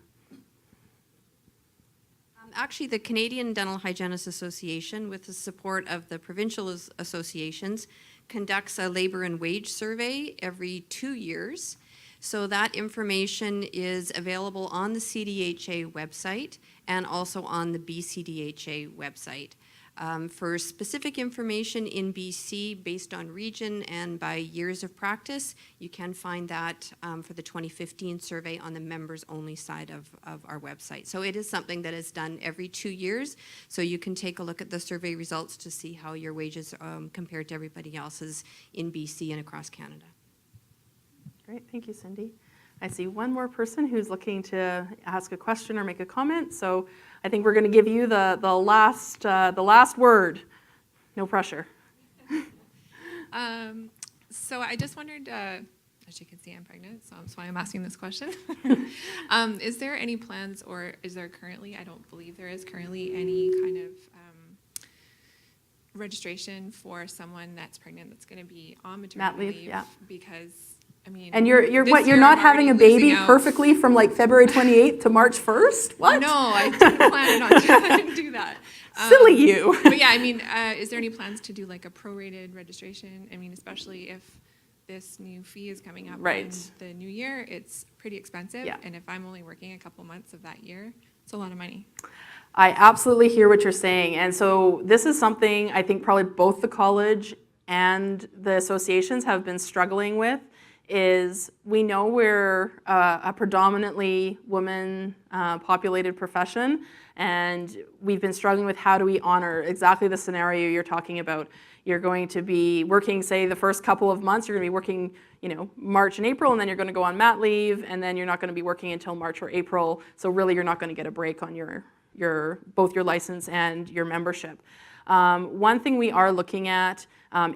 Actually, the Canadian Dental Hygienists Association, with the support of the provincial associations, conducts a labor and wage survey every 2 years. So that information is available on the CDHA website and also on the BCDHA website. For specific information in BC based on region and by years of practice, you can find that for the 2015 survey on the members only side of our website. So it is something that is done every 2 years. So you can take a look at the survey results to see how your wages compared to everybody else's in BC and across Canada. Great, thank you, Cindy. I see one more person who's looking to ask a question or make a comment. So I think we're going to give you the last word. No pressure. So I just wondered, as you can see, I'm pregnant, so that's why I'm asking this question. Is there any plans, or is there currently, I don't believe there is currently, any kind of registration for someone that's pregnant that's going to be on maternity leave? Yeah. Because I mean, and you're not having a baby perfectly from like February 28th to March 1st? What? No, I didn't plan on do that. Silly you. But yeah, I mean, is there any plans to do like a prorated registration? I mean, especially if this new fee is coming up in the new year, it's pretty expensive. Yeah. And if I'm only working a couple months of that year, it's a lot of money. I absolutely hear what you're saying. And so this is something I think probably both the college and the associations have been struggling with. Is we know we're a predominantly woman populated profession, and we've been struggling with how do we honor exactly the scenario you're talking about. You're going to be working, say, the first couple of months, you're going to be working, March and April, and then you're going to go on mat leave, and then you're not going to be working until March or April. So really, you're not going to get a break on both your license and your membership. One thing we are looking at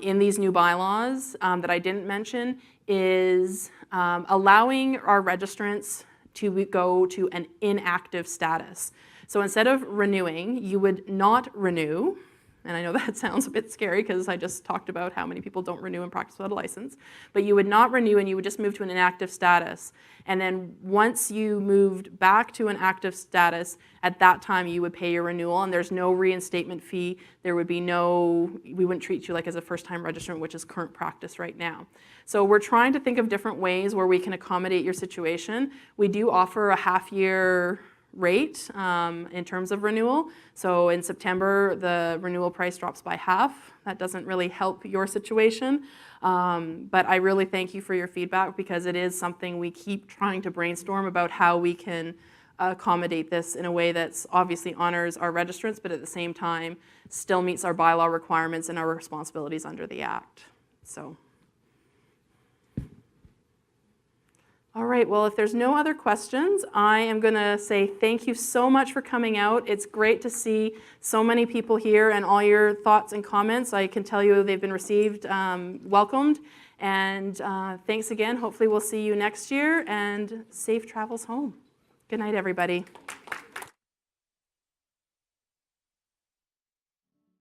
in these new bylaws that I didn't mention is allowing our registrants to go to an inactive status. So instead of renewing, you would not renew, and I know that sounds a bit scary because I just talked about how many people don't renew and practice without a license, but you would not renew and you would just move to an inactive status. And then once you moved back to an active status, at that time you would pay your renewal, and there's no reinstatement fee. There would be we wouldn't treat you like as a first-time registrant, which is current practice right now. So we're trying to think of different ways where we can accommodate your situation. We do offer a half-year rate in terms of renewal. So in September, the renewal price drops by half. That doesn't really help your situation. But I really thank you for your feedback, because it is something we keep trying to brainstorm about how we can accommodate this in a way that's obviously honors our registrants, but at the same time still meets our bylaw requirements and our responsibilities under the Act. So. All right, well, if there's no other questions, I am going to say thank you so much for coming out. It's great to see so many people here and all your thoughts and comments. I can tell you they've been received, welcomed, and thanks again. Hopefully we'll see you next year, and safe travels home. Good night, everybody.